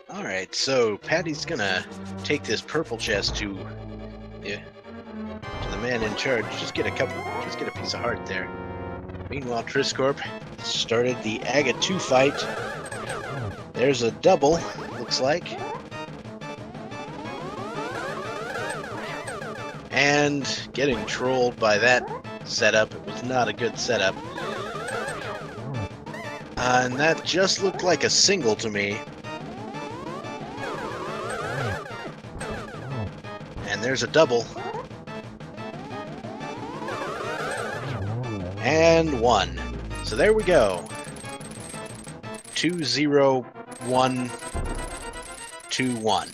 Alright, so Patty's gonna take this purple chest to the man in charge. Just get a piece of heart there. Meanwhile, Triscorp started the Aga 2 fight. There's a double, looks like. And getting trolled by that setup. It was not a good setup. And that just looked like a single to me. And there's a double. And 1. So there we go. 2, 0, 1, 2, 1.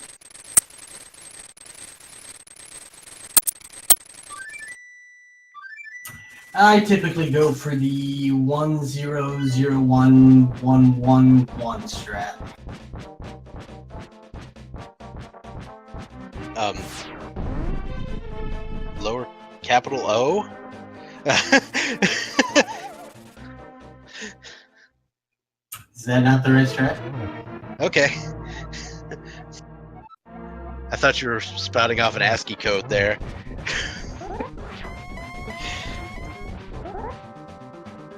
I typically go for the 1-0-0-1-1-1-1 strat. Lower capital O? Is that not the right strat? Okay. I thought you were spouting off an ASCII code there.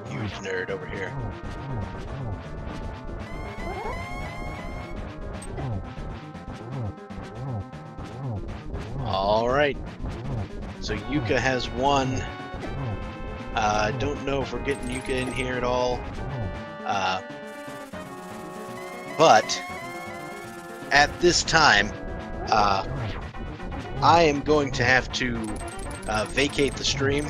Huge nerd over here. Alright. So Yuka has 1. I don't know if we're getting Yuka in here at all. But at this time, I am going to have to vacate the stream.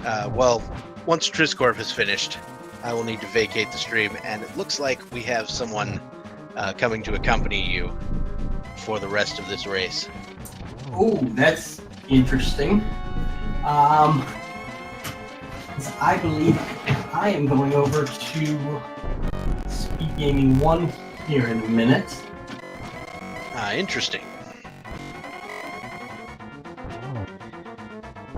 Well, once Triscorp is finished, I will need to vacate the stream, and it looks like we have someone coming to accompany you for the rest of this race. Oh, that's interesting. I believe I am going over to Speed Gaming 1 here in a minute. Interesting.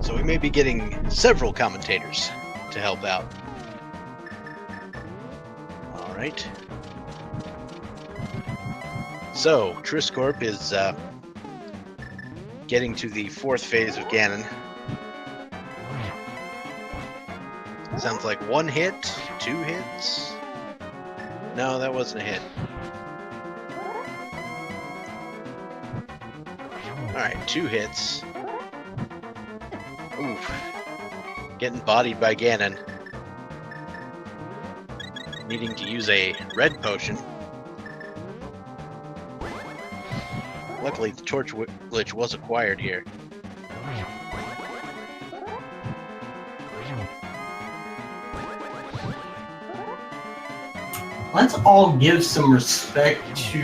So we may be getting several commentators to help out. Alright. So, Triscorp is getting to the 4th phase of Ganon. Sounds like 1 hit, 2 hits. No, that wasn't a hit. Alright, 2 hits. Oof. Getting bodied by Ganon. Needing to use a red potion. Luckily, the torch glitch was acquired here. Let's all give some respect to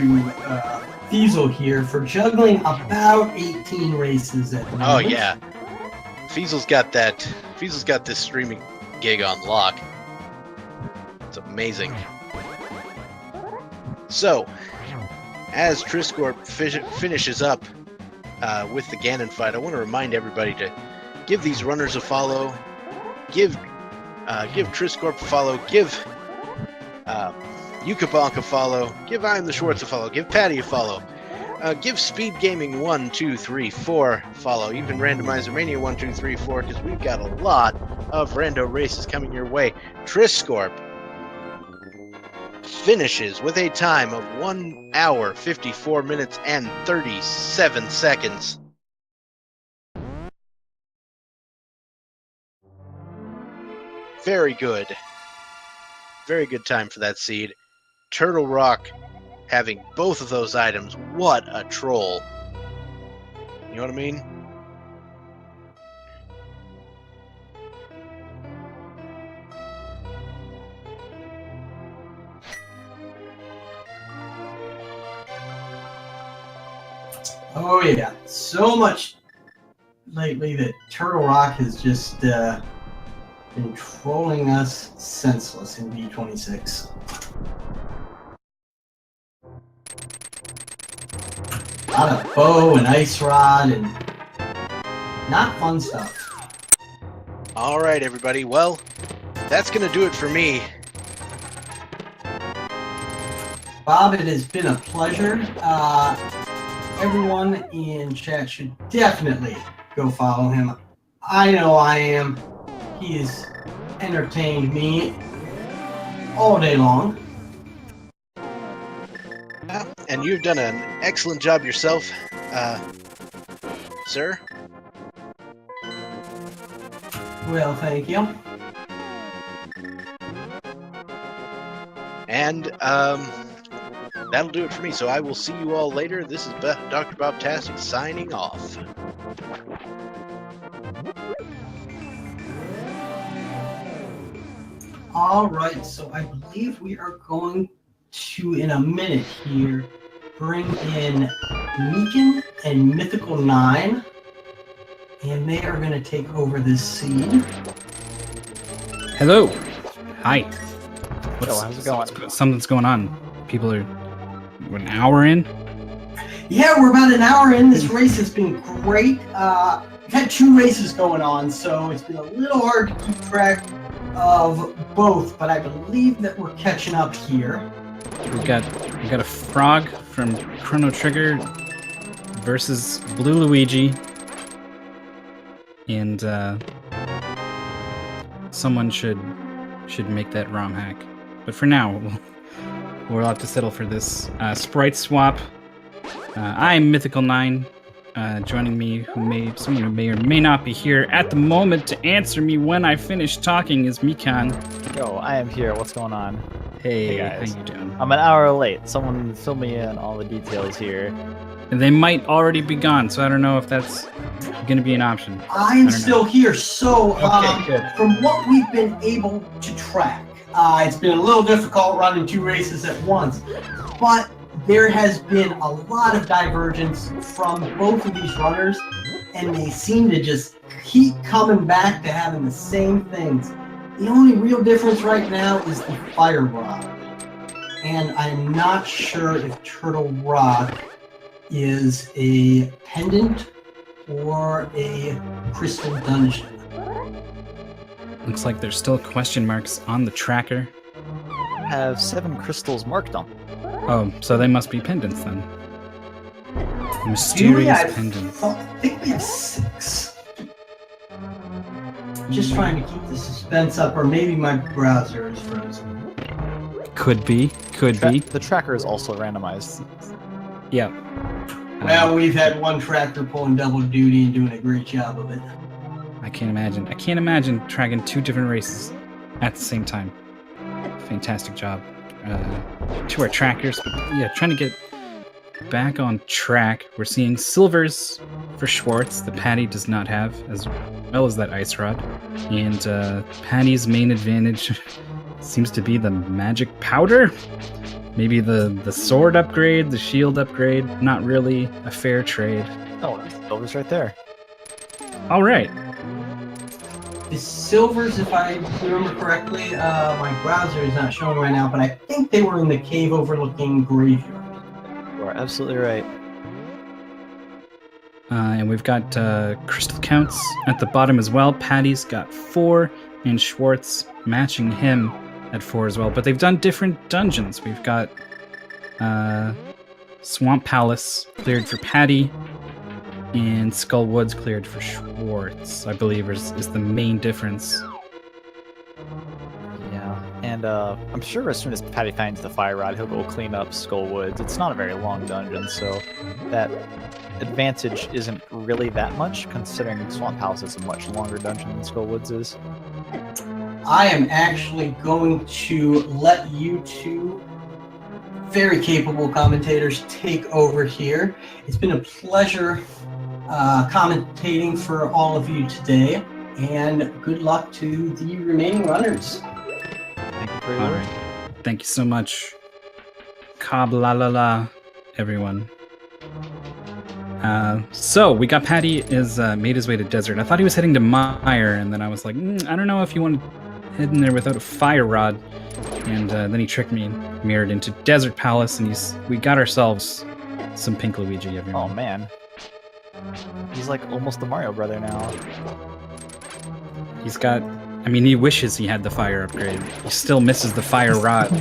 Fiesel here for juggling about 18 races at the moment. Oh yeah, Fiesel's got this streaming gig on lock. It's amazing. So, as Triscorp finishes up with the Ganon fight, I want to remind everybody to give these runners a follow, give Triscorp a follow, give Yukabonk a follow, give iamtheschwarz a follow, give Patty a follow, give Speed Gaming 1, 2, 3, 4 follow, even Randomizer Mania 1, 2, 3, 4, because we've got a lot of rando races coming your way. Triscorp finishes with a time of 1 hour, 54 minutes, and 37 seconds. Very good. Very good time for that seed. Turtle Rock having both of those items. What a troll. You know what I mean? Oh yeah, so much lately that Turtle Rock has just been trolling us senseless in B26. A lot of bow and ice rod and not fun stuff. All right, everybody. Well, that's going to do it for me. Bob, it has been a pleasure. Everyone in chat should definitely go follow him. I know I am. He has entertained me all day long. And you've done an excellent job yourself, sir. Well, thank you. And that'll do it for me. So I will see you all later. This is Dr. Bob Tastic signing off. All right, so I believe we are going to, in a minute here, bring in Meekin and Mythical 9, and they are going to take over this seed. Hello. Hi. How's it going? Something's going on. People are an hour in. Yeah, we're about an hour in. This race has been great. We've had 2 races going on, so it's been a little hard to keep track of both, but I believe that we're catching up here. We got a frog from Chrono Trigger versus Blue Luigi, and someone should make that ROM hack. But for now, we'll have to settle for this sprite swap. I'm Mythical 9. Joining me, someone who may or may not be here at the moment to answer me when I finish talking is Mikan. Yo, I am here. What's going on? Hey, guys. how you doing? I'm an hour late. Someone fill me in all the details here. And they might already be gone, so I don't know if that's going to be an option. I'm still here, so Okay, good. from what we've been able to track, it's been a little difficult running 2 races at once, but there has been a lot of divergence from both of these runners, and they seem to just keep coming back to having the same things. The only real difference right now is the fire rod, and I'm not sure if Turtle Rock is a pendant or a crystal dungeon. Looks like there's still question marks on the tracker. I have 7 crystals marked on. Oh, so they must be pendants then. Mysterious I pendants. think we have 6. Just trying to keep the suspense up, or maybe my browser is frozen. Could be. The tracker is also randomized. Yeah. Well, we've had one tractor pulling double duty and doing a great job of it. I can't imagine tracking 2 different races at the same time. Fantastic job to our trackers. But yeah, trying to get back on track. We're seeing silvers for Schwartz. The Patty does not have, as well as that ice rod. And Patty's main advantage seems to be the magic powder. Maybe the sword upgrade, the shield upgrade. Not really a fair trade. Oh, silver's right there. All right. The silvers, if I remember correctly, my browser is not showing right now, but I think they were in the cave overlooking graveyard. You are absolutely right. And we've got crystal counts at the bottom as well. Patty's got 4, and Schwartz matching him at 4 as well. But they've done different dungeons. We've got Swamp Palace cleared for Patty, and Skull Woods cleared for Schwartz, I believe is the main difference. Yeah, and I'm sure as soon as Patty finds the fire rod, he'll go clean up Skull Woods. It's not a very long dungeon, so that advantage isn't really that much, considering Swamp Palace is a much longer dungeon than Skull Woods is. I am actually going to let you 2 very capable commentators take over here. It's been a pleasure commentating for all of you today, and good luck to the remaining runners. Thank you for your All work. right. Thank you so much. Cobb la la la, everyone. So we got Patty is made his way to desert. I thought he was heading to Mire, and then I was like, I don't know if you want to head in there without a fire rod. And then he tricked me and mirrored into Desert Palace, and we got ourselves some Pink Luigi. Oh man, he's like almost the Mario brother now. He's got. I mean, he wishes he had the fire upgrade. He still misses the fire rod.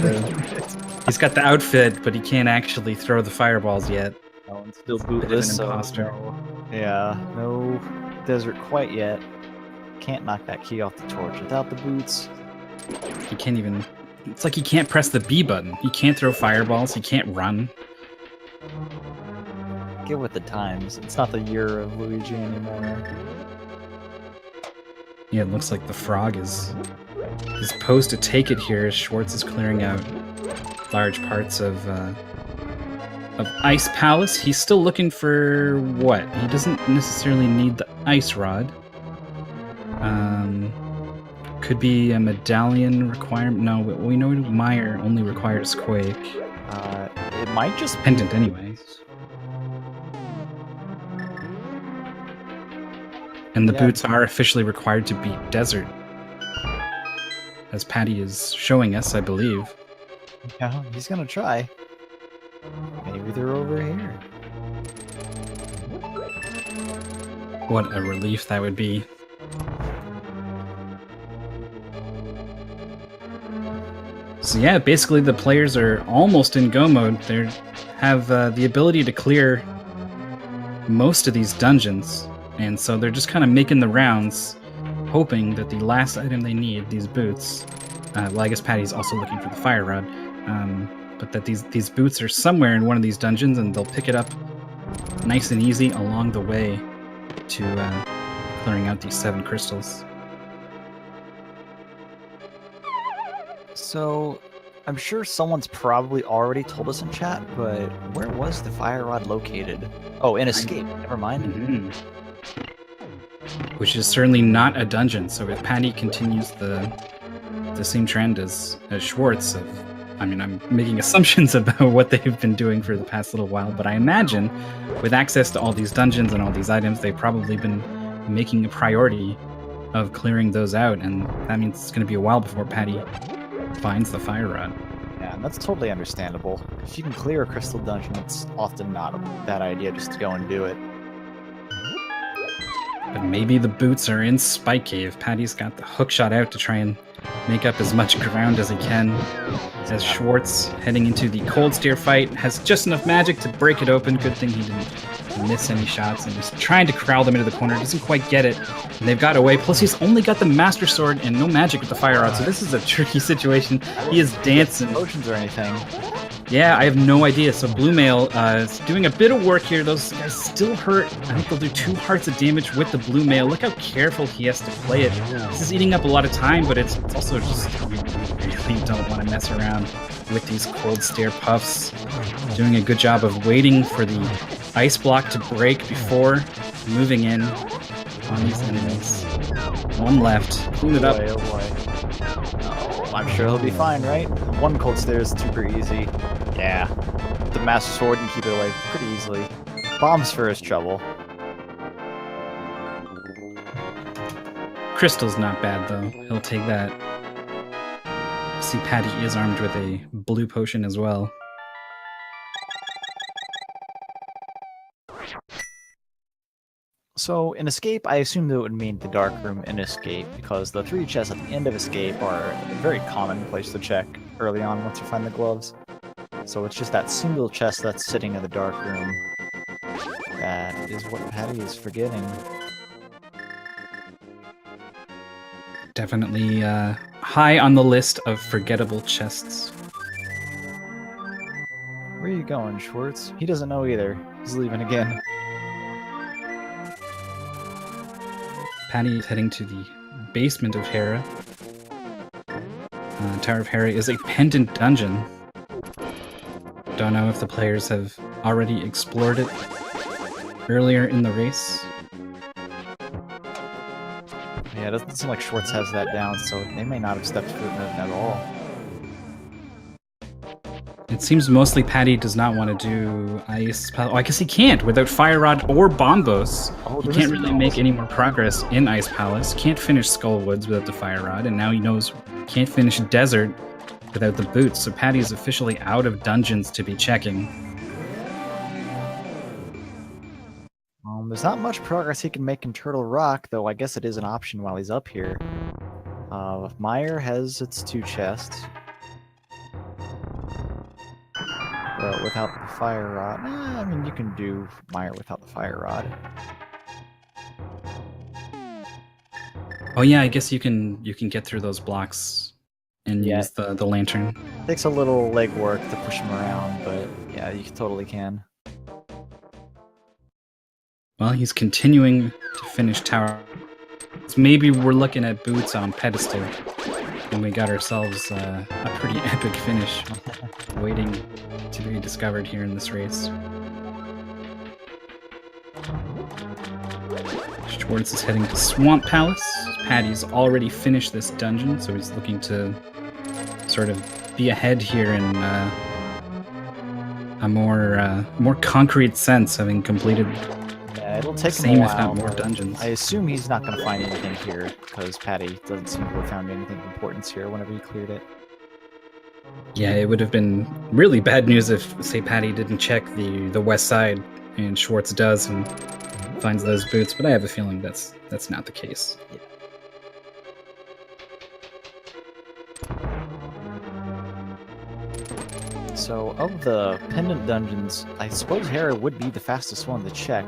He's got the outfit, but he can't actually throw the fireballs yet. Oh, and still He's bootless. an imposter. Yeah, no desert quite yet. Can't knock that key off the torch without the boots. He can't even. It's like he can't press the B button. He can't throw fireballs. He can't run. Get with the times. It's not the year of Luigi anymore. Yeah, it looks like the frog is posed to take it here as Schwartz is clearing out large parts of Ice Palace. He's still looking for what? He doesn't necessarily need the ice rod. Could be a medallion requirement. No, we know Mire only requires Quake. It might just be Pendant anyways. And the boots are officially required to beat Desert. As Patty is showing us, I believe. Yeah, he's gonna try. Maybe they're over here. What a relief that would be. So yeah, basically the players are almost in go mode. They have the ability to clear most of these dungeons. And so they're just kind of making the rounds, hoping that the last item they need, these boots, well, I guess Patty's also looking for the fire rod, but that these boots are somewhere in one of these dungeons, and they'll pick it up nice and easy along the way to clearing out these 7 crystals. So, I'm sure someone's probably already told us in chat, but where was the fire rod located? Oh, in Escape. Never mind. Mm-hmm. Which is certainly not a dungeon. So if Patty continues the same trend as Schwartz, I mean, I'm making assumptions about what they've been doing for the past little while, but I imagine with access to all these dungeons and all these items, they've probably been making a priority of clearing those out, and that means it's going to be a while before Patty finds the fire rod. Yeah, and that's totally understandable. If you can clear a crystal dungeon, it's often not a bad idea just to go and do it. But maybe the boots are in Spike Cave. Patty's got the hook shot out to try and make up as much ground as he can. As Schwartz, heading into the cold stair fight, has just enough magic to break it open. Good thing he didn't miss any shots, and he's trying to corral them into the corner. Doesn't quite get it, and they've got away. Plus, he's only got the Master Sword and no magic with the fire rod, so this is a tricky situation. He is dancing. Potions or anything. Yeah, I have no idea. So Blue Mail is doing a bit of work here. Those guys still hurt. I think they'll do 2 hearts of damage with the Blue Mail. Look how careful he has to play it. This is eating up a lot of time, but it's also just, we really don't want to mess around with these cold stair puffs. Doing a good job of waiting for the ice block to break before moving in on these enemies. 1 left. Clean it up. Oh boy. Oh, I'm sure he'll be fine, right? 1 cold stair is super easy. Yeah. The Master Sword can keep it away pretty easily. Bombs for his trouble. Crystal's not bad, though. He'll take that. See, Patty is armed with a blue potion as well. So, in Escape, I assumed that it would mean the Dark Room in Escape, because the 3 chests at the end of Escape are a very common place to check early on once you find the gloves. So it's just that single chest that's sitting in the Dark Room. That is what Patty is forgetting. Definitely high on the list of forgettable chests. Where are you going, Schwartz? He doesn't know either. He's leaving again. Patty is heading to the basement of Hera. Tower of Hera is a pendant dungeon. Don't know if the players have already explored it earlier in the race. Yeah, it doesn't seem like Schwartz has that down, so they may not have stepped foot in it at all. It seems mostly Patty does not want to do Ice Palace. Oh, I guess he can't without Fire Rod or Bombos. Oh, He can't really make any more progress in Ice Palace. Can't finish Skull Woods without the Fire Rod, and now he knows can't finish Desert without the boots. So Patty is officially out of dungeons to be checking. There's not much progress he can make in Turtle Rock, though I guess it is an option while he's up here. Meyer has its 2 chests. But without the Fire Rod... I mean, you can do Meyer without the Fire Rod. Oh yeah, I guess you can get through those blocks and use the lantern. Takes a little legwork to push him around, but yeah, you totally can. Well, he's continuing to finish Tower. So maybe we're looking at boots on pedestal, and we got ourselves a pretty epic finish waiting to be discovered here in this race. Schwartz is heading to Swamp Palace. Patty's already finished this dungeon, so he's looking to sort of be ahead here in a more concrete sense, having completed It'll take him same a if not while, more but dungeons. I assume he's not going to find anything here, because Patty doesn't seem to have found anything of importance here whenever he cleared it. Yeah, it would have been really bad news if, say, Patty didn't check the west side, and Schwartz does and finds those boots, but I have a feeling that's not the case. So, of the pendant dungeons, I suppose Hera would be the fastest one to check.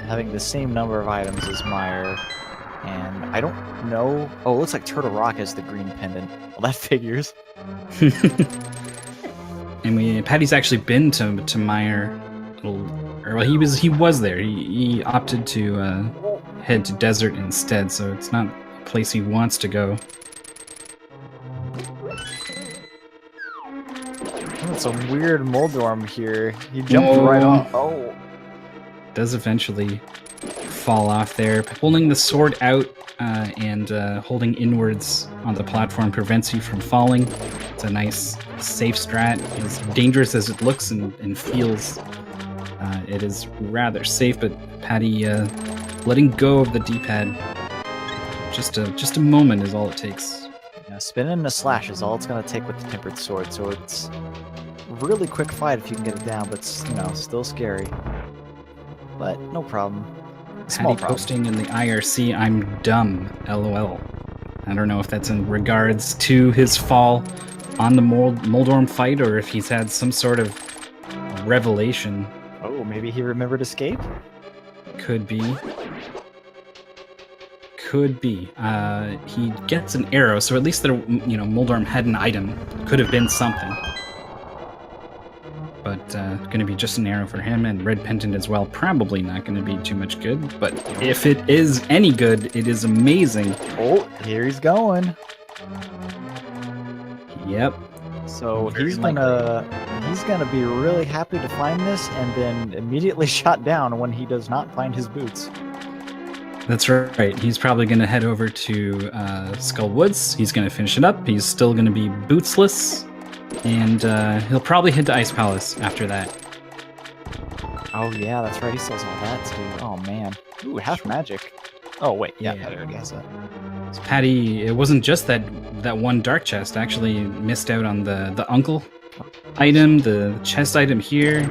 Having the same number of items as Meyer, and I don't know... Oh, it looks like Turtle Rock has the green pendant. Well, that figures. And Patty's actually been to Meyer. Well, he was there. He opted to head to Desert instead, so it's not a place he wants to go. It's a weird Moldorm here. He jumped right off. Oh. Does eventually fall off there. Pulling the sword out and holding inwards on the platform prevents you from falling. It's a nice, safe strat. As dangerous as it looks and feels, it is rather safe, but Patty letting go of the D-pad just a moment is all it takes. Yeah, spinning and a slash is all it's going to take with the Tempered Sword, so it's a really quick fight if you can get it down, but still scary. But no problem. Small Patty posting in the IRC, "I'm dumb, LOL." I don't know if that's in regards to his fall on the Moldorm fight, or if he's had some sort of revelation. Oh, maybe he remembered Escape? Could be. Could be. He gets an arrow, so at least Moldorm had an item. Could have been something. But going to be just an arrow for him, and Red Pendant as well. Probably not going to be too much good, but if it is any good, it is amazing. Oh, here he's going. Yep. So he's gonna be really happy to find this, and then immediately shot down when he does not find his boots. That's right. He's probably going to head over to Skull Woods. He's going to finish it up. He's still going to be bootsless. And he'll probably head to Ice Palace after that. Oh yeah, that's right. He sells all that too. Oh man. Ooh, half magic. Oh wait, yeah. Patty already has that. So Patty, it wasn't just that one dark chest. Actually, missed out on the uncle item, the chest item here.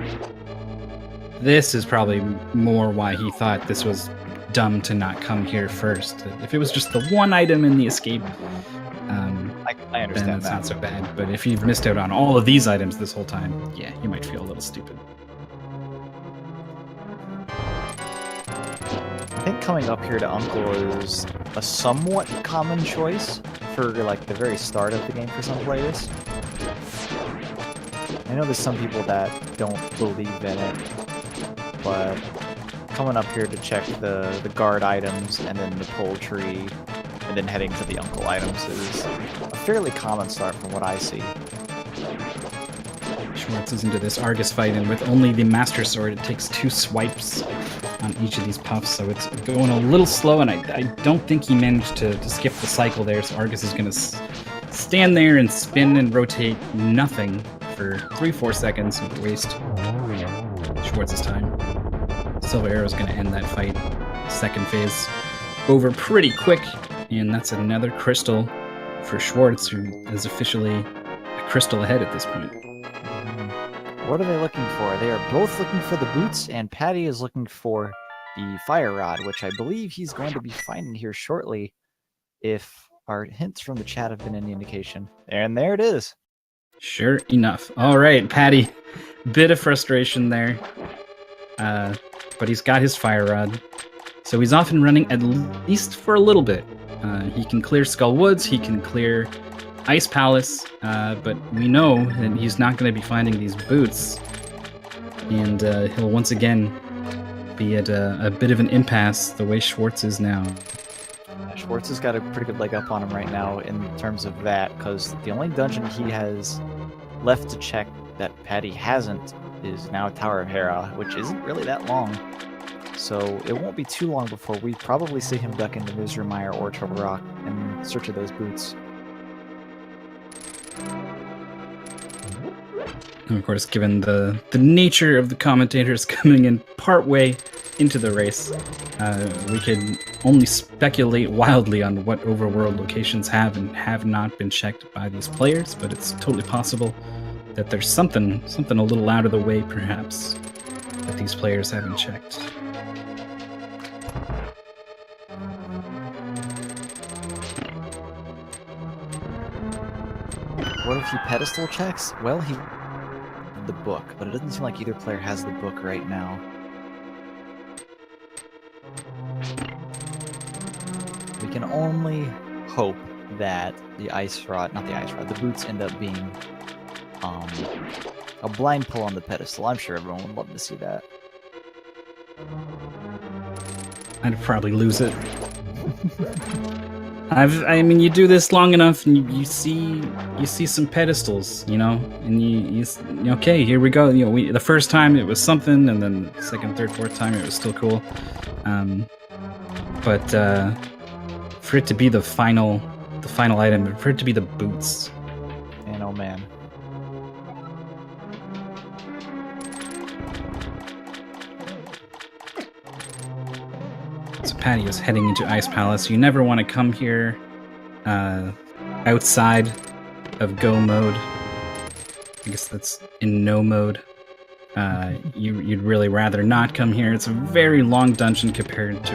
This is probably more why he thought this was dumb to not come here first. If it was just the one item in the escape, I understand then it's that. not so bad. But if you've missed out on all of these items this whole time, yeah, you might feel a little stupid. I think coming up here to Uncle is a somewhat common choice for like the very start of the game for some players. I know there's some people that don't believe in it, but coming up here to check the guard items and then the poultry and then heading to the Uncle items is a fairly common start from what I see. Schwartz is into this Argus fight, and with only the Master Sword, it takes 2 swipes on each of these puffs, so it's going a little slow, and I don't think he managed to skip the cycle there, so Argus is going to stand there and spin and rotate nothing for 3-4 seconds and waste Schwartz's time. Silver Arrow's going to end that fight. Second phase over pretty quick, and that's another crystal for Schwartz, who is officially a crystal ahead at this point. What are they looking for? They are both looking for the boots, and Patty is looking for the fire rod, which I believe he's going to be finding here shortly, if our hints from the chat have been any indication. And there it is. Sure enough. All right, Patty. Bit of frustration there. But he's got his fire rod. So he's off and running, at least for a little bit. He can clear Skull Woods, he can clear Ice Palace, but we know that he's not going to be finding these boots. And he'll once again be at a bit of an impasse the way Schwartz is now. Schwartz has got a pretty good leg up on him right now in terms of that, because the only dungeon he has left to check that Patty hasn't is now Tower of Hera, which isn't really that long. So it won't be too long before we probably see him duck into Misery Mire or Turtle Rock in search of those boots. And of course, given the nature of the commentators coming in partway into the race, we can only speculate wildly on what overworld locations have and have not been checked by these players, but it's totally possible that there's something a little out of the way, perhaps, that these players haven't checked. What if he pedestal checks? Well, he the book, but it doesn't seem like either player has the book right now. We can only hope that the boots end up being a blind pull on the pedestal. I'm sure everyone would love to see that. I'd probably lose it. I mean, you do this long enough, and you see some pedestals, you know, and you okay, here we go. You know, the first time it was something, and then the second, third, fourth time it was still cool. But for it to be the final item, for it to be the boots, Man, oh man. So Patty is heading into Ice Palace. You never want to come here outside of go mode. I guess that's in no mode. You'd really rather not come here. It's a very long dungeon compared to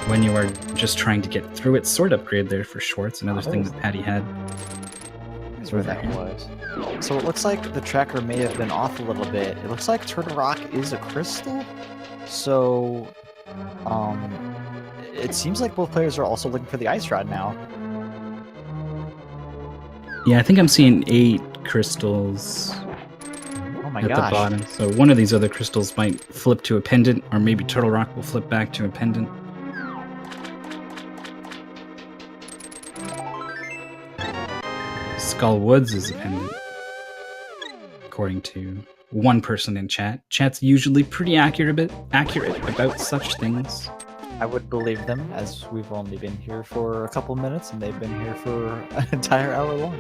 when you are just trying to get through it. Sword upgrade there for Schwartz, another thing that Patty had. Is where that was. So it looks like the tracker may have been off a little bit. It looks like Turtle Rock is a crystal. So it seems like both players are also looking for the ice rod now. Yeah, I think I'm seeing 8 crystals Oh my at gosh. the bottom. So one of these other crystals might flip to a pendant, or maybe Turtle Rock will flip back to a pendant. Skull Woods is a pendant, according to one person in chat. Chat's usually pretty accurate about such things. I would believe them, as we've only been here for a couple minutes, and they've been here for an entire hour longer.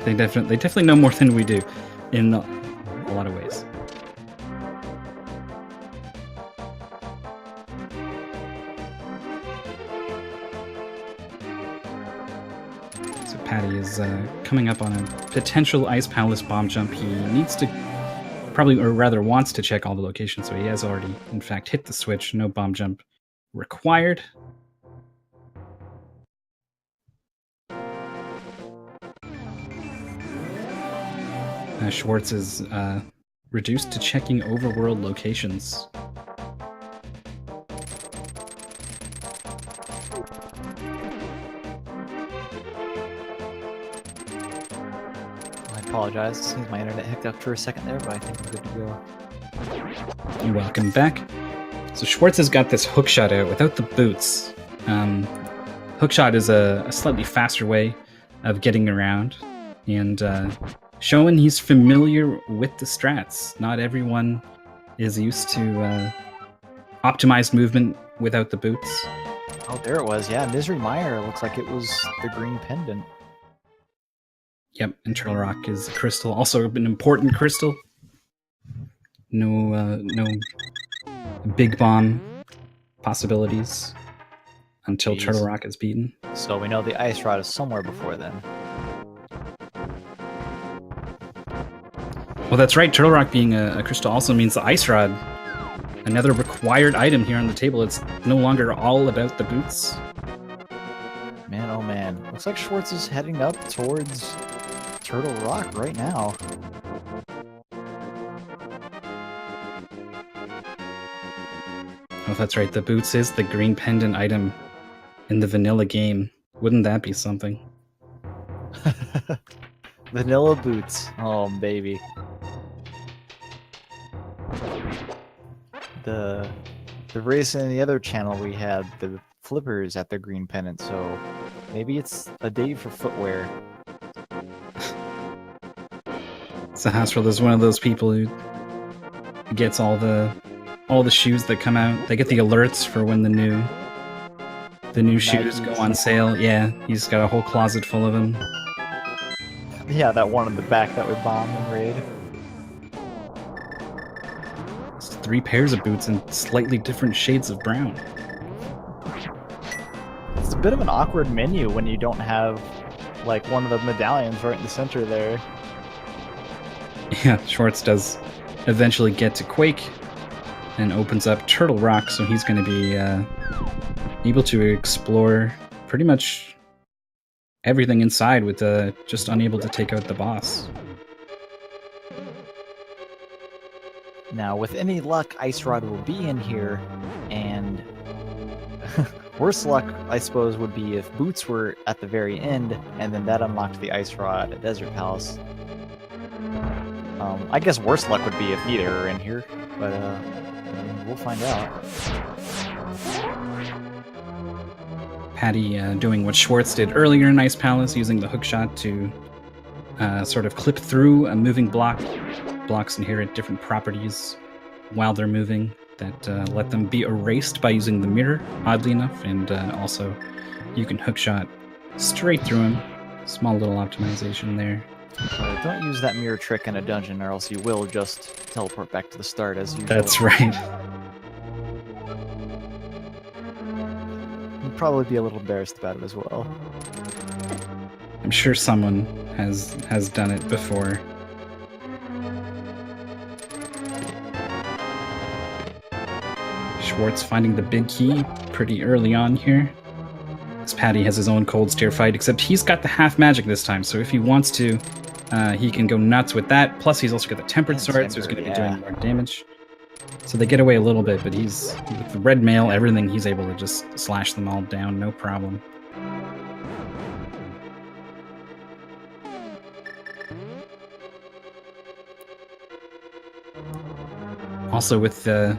They definitely know more than we do, in a lot of ways. So Patty is coming up on a potential Ice Palace bomb jump. He needs to wants to check all the locations, so he has already, in fact, hit the switch. No bomb jump required. Schwartz is reduced to checking overworld locations. I apologize. It seems my internet hiccuped up for a second there, but I think I'm good to go. Welcome back. So Schwartz has got this hookshot out without the boots. Hookshot is a slightly faster way of getting around, and showing he's familiar with the strats. Not everyone is used to optimized movement without the boots. Oh, there it was. Yeah, Misery Mire looks like it was the green pendant. Yep, and Turtle Rock is a crystal, also an important crystal. No big bomb possibilities until Jeez. Turtle Rock is beaten. So we know the ice rod is somewhere before then. Well, that's right. Turtle Rock being a crystal also means the ice rod, another required item here on the table. It's no longer all about the boots. Man, oh man. Looks like Schwartz is heading up towards Turtle Rock right now. Oh, that's right. The boots is the green pendant item in the vanilla game. Wouldn't that be something? Vanilla boots. Oh, baby. The race in the other channel we had the flippers at the green pennant, so maybe it's a day for footwear. So Hasworld is one of those people who gets all the shoes that come out. They get the alerts for when the new shoes go on sale. Yeah, he's got a whole closet full of them. Yeah, that one in the back that we bombed and raid. It's 3 pairs of boots in slightly different shades of brown. It's a bit of an awkward menu when you don't have like one of the medallions right in the center there. Yeah, Schwartz does eventually get to Quake and opens up Turtle Rock, so he's going to be able to explore pretty much everything inside with just unable to take out the boss. Now, with any luck, Ice Rod will be in here, and worse luck, I suppose, would be if Boots were at the very end, and then that unlocked the Ice Rod at Desert Palace. I guess worse luck would be if neither are in here, but we'll find out. Patty doing what Schwartz did earlier in Ice Palace, using the hookshot to sort of clip through a moving block. Blocks inherit different properties while they're moving that let them be erased by using the mirror, oddly enough, and also you can hookshot straight through them. Small little optimization there. Don't use that mirror trick in a dungeon, or else you will just teleport back to the start as usual. That's right. You'd probably be a little embarrassed about it as well. I'm sure someone has done it before. Schwartz finding the big key pretty early on here. As Patty has his own cold stare fight, except he's got the half magic this time, so if he wants to, he can go nuts with that. Plus, he's also got the tempered sword, so he's going to be doing more damage. So they get away a little bit, but he's with the red mail, everything, he's able to just slash them all down, no problem. Also, with the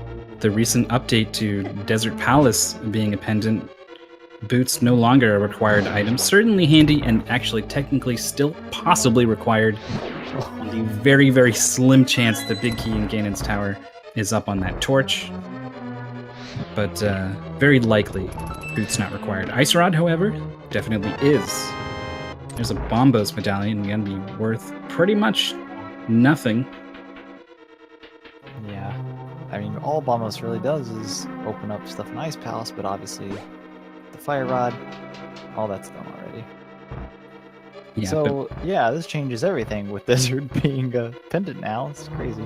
recent update to Desert Palace being a pendant, boots no longer a required item. Certainly handy and actually technically still possibly required. On the very, very slim chance the big key in Ganon's Tower is up on that torch. But very likely boots not required. Ice Rod, however, definitely is. There's a Bombos medallion, gonna be worth pretty much nothing. Yeah. I mean, all Bombos really does is open up stuff in Ice Palace, but obviously the Fire Rod, all that's done already. Yeah, so, yeah, this changes everything with Desert being a pendant now. It's crazy.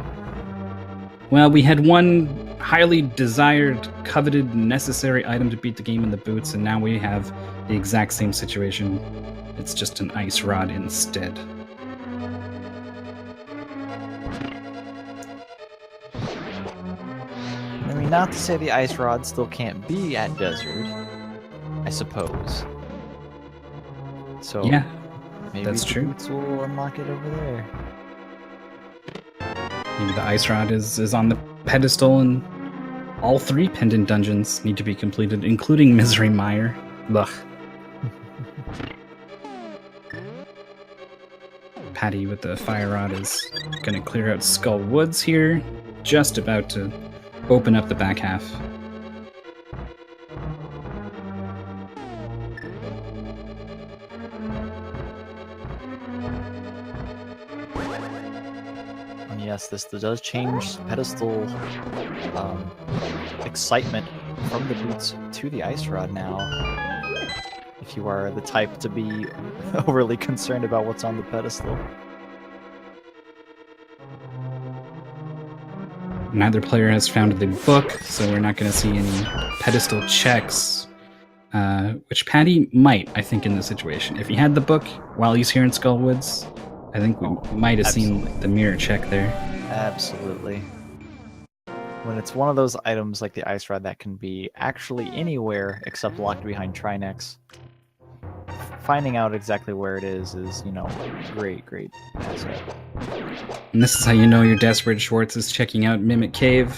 Well, we had one highly desired, coveted, necessary item to beat the game in the boots, and now we have the exact same situation. It's just an Ice Rod instead. I mean, not to say the Ice Rod still can't be at Desert, I suppose. So, yeah, maybe that's the true. Boots will unlock it over there. Maybe the Ice Rod is on the pedestal, and all 3 pendant dungeons need to be completed, including Misery Mire. Ugh. Patty with the Fire Rod is going to clear out Skull Woods here. Just about to open up the back half. yes, this does change pedestal excitement from the boots to the ice rod now. If you are the type to be overly concerned about what's on the pedestal. Neither player has found the book, so we're not going to see any pedestal checks. Which Patty might, I think, in this situation. If he had the book while he's here in Skullwoods, I think we might have seen the mirror check there. Absolutely. When it's one of those items like the ice rod that can be actually anywhere except locked behind Trinex, finding out exactly where it is, you know, great asset. And this is how you know you're desperate. Schwartz is checking out Mimic Cave.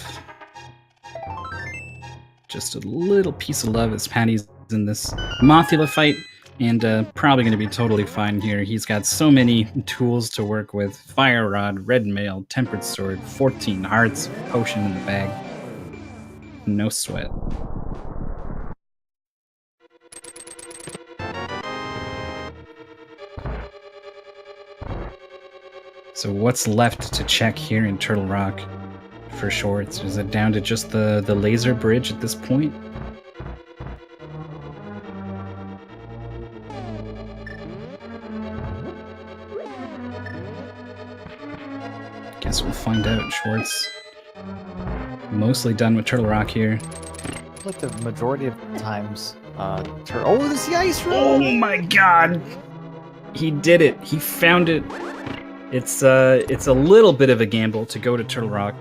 Just a little piece of love as Patty's in this Mothula fight, and probably going to be totally fine here. He's got so many tools to work with. Fire Rod, Red Mail, Tempered Sword, 14 hearts, potion in the bag. No sweat. So what's left to check here in Turtle Rock for Schwartz? Is it down to just the laser bridge at this point? Guess we'll find out. Schwartz mostly done with Turtle Rock here. Like the majority of times, oh, this is the ice rod! Oh my god! He did it. He found it. It's a little bit of a gamble to go to Turtle Rock.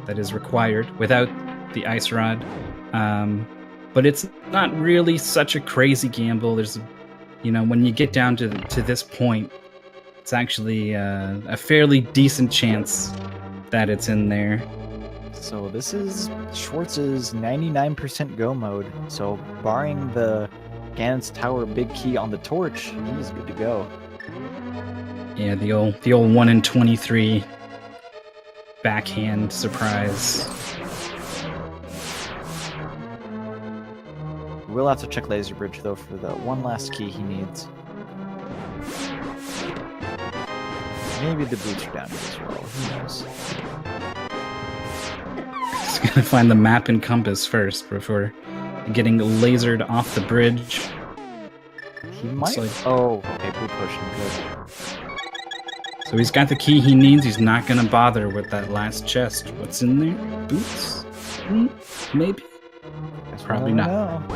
That is required without the ice rod, but it's not really such a crazy gamble. There's, you know, when you get down to this point, it's actually a fairly decent chance that it's in there. So this is Schwartz's 99% go mode. So barring the Ganon's Tower big key on the torch, he's good to go. Yeah, the old 1 in 23 backhand surprise. We'll have to check Laser Bridge though for the one last key he needs. Maybe the boots are down here as well. Who knows? He's gonna find the map and compass first before getting lasered off the bridge. He might. Oh, okay, boot pushing. Good. So he's got the key he needs. He's not gonna bother with that last chest. What's in there? Boots? Maybe. Probably not.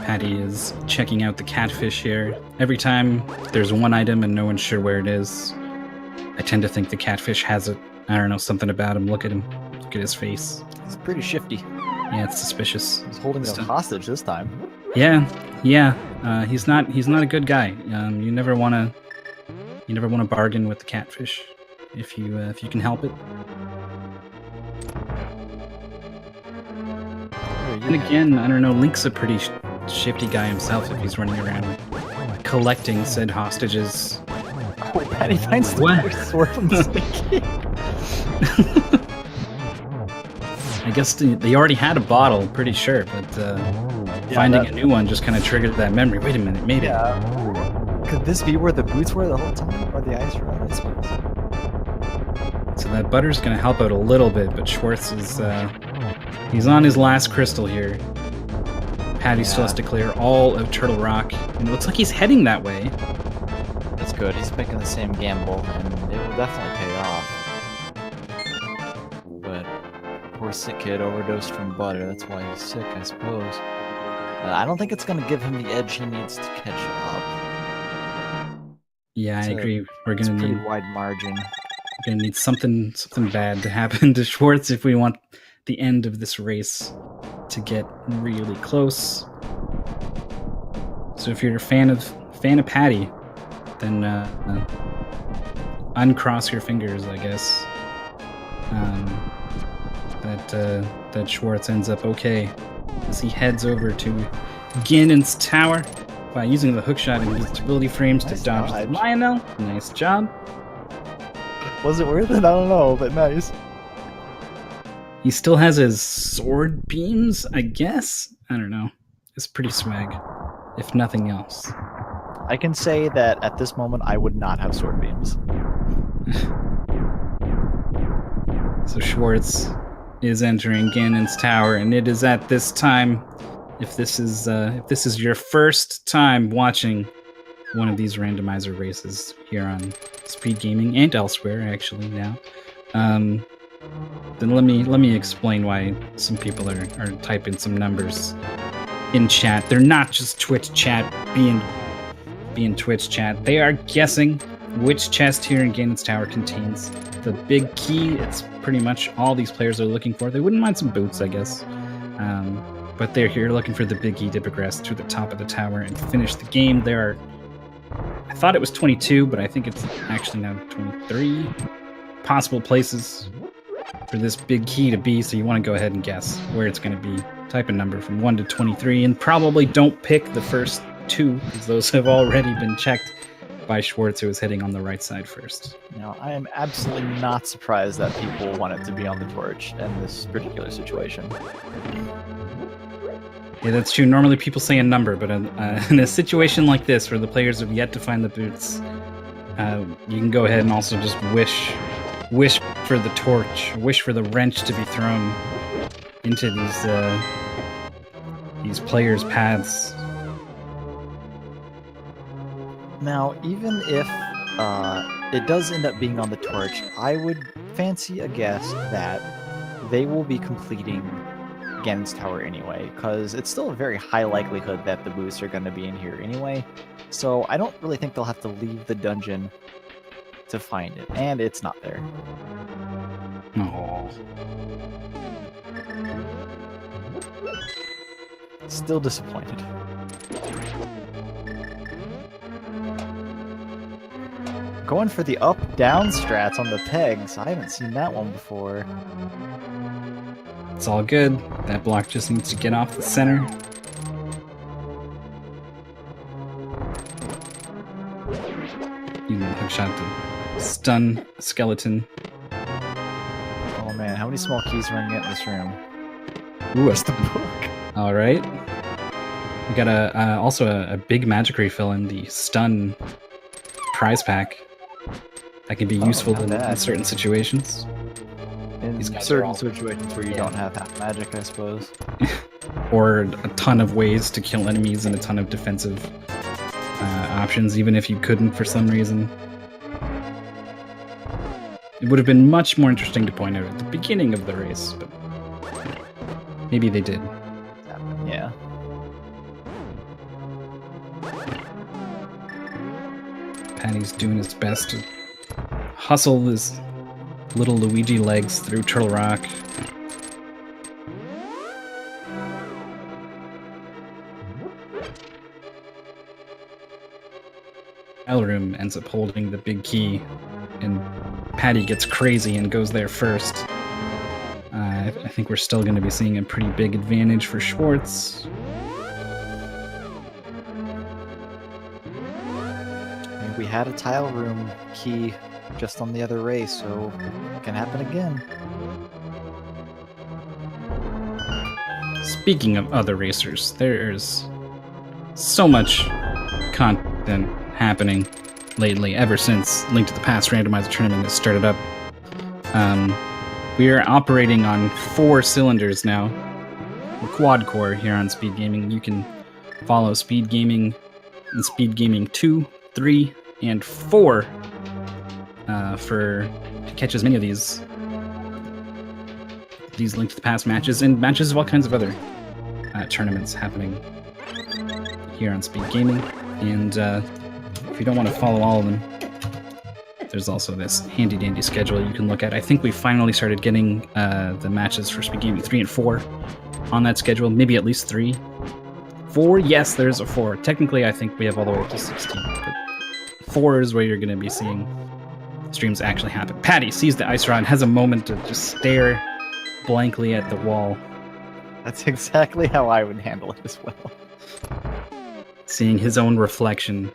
Patty is checking out the catfish here. Every time there's one item and no one's sure where it is, I tend to think the catfish has it. I don't know, something about him. Look at him. Look at his face. He's pretty shifty. Yeah, it's suspicious. He's holding them hostage this time. Yeah. He's not a good guy. You never want to bargain with the catfish if you can help it. And again, I don't know. Link's a pretty shifty guy himself if he's running around collecting said hostages. Oh, Patty finds the sword from the sticky. I guess they already had a bottle, pretty sure, but finding a new one just kind of triggered that memory. Wait a minute, maybe. Yeah. Could this be where the boots were the whole time, or the ice rod? I suppose. So that butter's going to help out a little bit, but Schwartz is he's on his last crystal here. Patty still has to clear all of Turtle Rock, and it looks like he's heading that way. That's good. He's making the same gamble, and it will definitely pay off. But poor sick kid overdosed from butter. That's why he's sick, I suppose. I don't think it's going to give him the edge he needs to catch up. Yeah, I agree. We're going to need wide margin. We're going to need something bad to happen to Schwartz if we want the end of this race to get really close. So if you're a fan of Patty, then uncross your fingers, I guess. That Schwartz ends up okay as he heads over to Ganon's Tower by using the hookshot and invisibility frames to dodge the Lionel. Nice job. Was it worth it? I don't know, but nice. He still has his sword beams, I guess? I don't know. It's pretty swag, if nothing else. I can say that at this moment, I would not have sword beams. So Schwartz is entering Ganon's tower, and it is at this time, if this is your first time watching one of these randomizer races here on Speed Gaming and elsewhere, actually now, then let me explain why some people are typing some numbers in chat. They're not just Twitch chat being Twitch chat. They are guessing which chest here in Ganon's tower contains the big key. It's pretty much all these players are looking for. They wouldn't mind some boots, I guess. But they're here looking for the big key to progress to the top of the tower and finish the game. There are, I thought it was 22, but I think it's actually now 23 possible places for this big key to be. So you want to go ahead and guess where it's going to be. Type a number from 1 to 23, and probably don't pick the first 2, because those have already been checked by Schwartz, who is heading on the right side first. Now, I am absolutely not surprised that people want it to be on the torch in this particular situation. Yeah, that's true. Normally people say a number, but in a situation like this, where the players have yet to find the boots, you can go ahead and also just wish for the torch, wish for the wrench to be thrown into these players' paths. Now, even if it does end up being on the torch, I would fancy a guess that they will be completing Ganon's tower anyway, because it's still a very high likelihood that the boots are going to be in here anyway, so I don't really think they'll have to leave the dungeon to find it, and it's not there. Oh. Still disappointed. Going for the up-down strats on the pegs. I haven't seen that one before. It's all good. That block just needs to get off the center. You know, hookshot to stun a skeleton. Oh man, how many small keys are we gonna get in this room? Ooh, What's the book? all right. We got also a big magic refill in the stun prize pack. That can be useful in certain situations. In These guys are certain all- situations where you don't have half magic, I suppose. Or a ton of ways to kill enemies and a ton of defensive options, even if you couldn't for some reason. It would have been much more interesting to point out at the beginning of the race, but maybe they did. Yeah. Patty's doing his best to hustle his little Luigi legs through Turtle Rock. Room ends up holding the big key, and Patty gets crazy and goes there first. I think we're still going to be seeing a pretty big advantage for Schwartz. We had a tile room key just on the other race, so it can happen again. Speaking of other racers, there's so much content happening lately, ever since Link to the Past Randomizer Tournament has started up. We are operating on 4 cylinders now. We're quad-core here on Speed Gaming. You can follow Speed Gaming and Speed Gaming 2, 3, and 4 to catch as many of these Link to the Past matches and matches of all kinds of other tournaments happening here on Speed Gaming. And if you don't want to follow all of them, there's also this handy-dandy schedule you can look at. I think we finally started getting the matches for Speed Gaming 3 and 4 on that schedule. Maybe at least 3. 4? Yes, there's a 4. Technically, I think we have all the way up to 16. But 4 is where you're going to be seeing streams actually happen. Patty sees the ice rod, has a moment to just stare blankly at the wall. That's exactly how I would handle it as well. Seeing his own reflection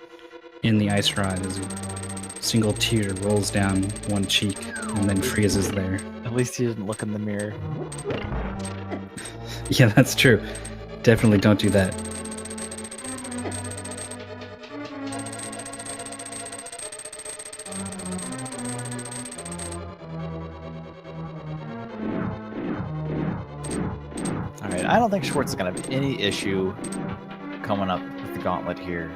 in the ice rod as a single tear rolls down one cheek and then freezes there. At least he didn't look in the mirror. Yeah, that's true. Definitely don't do that. Alright, I don't think Schwartz is going to have any issue coming up with the gauntlet here.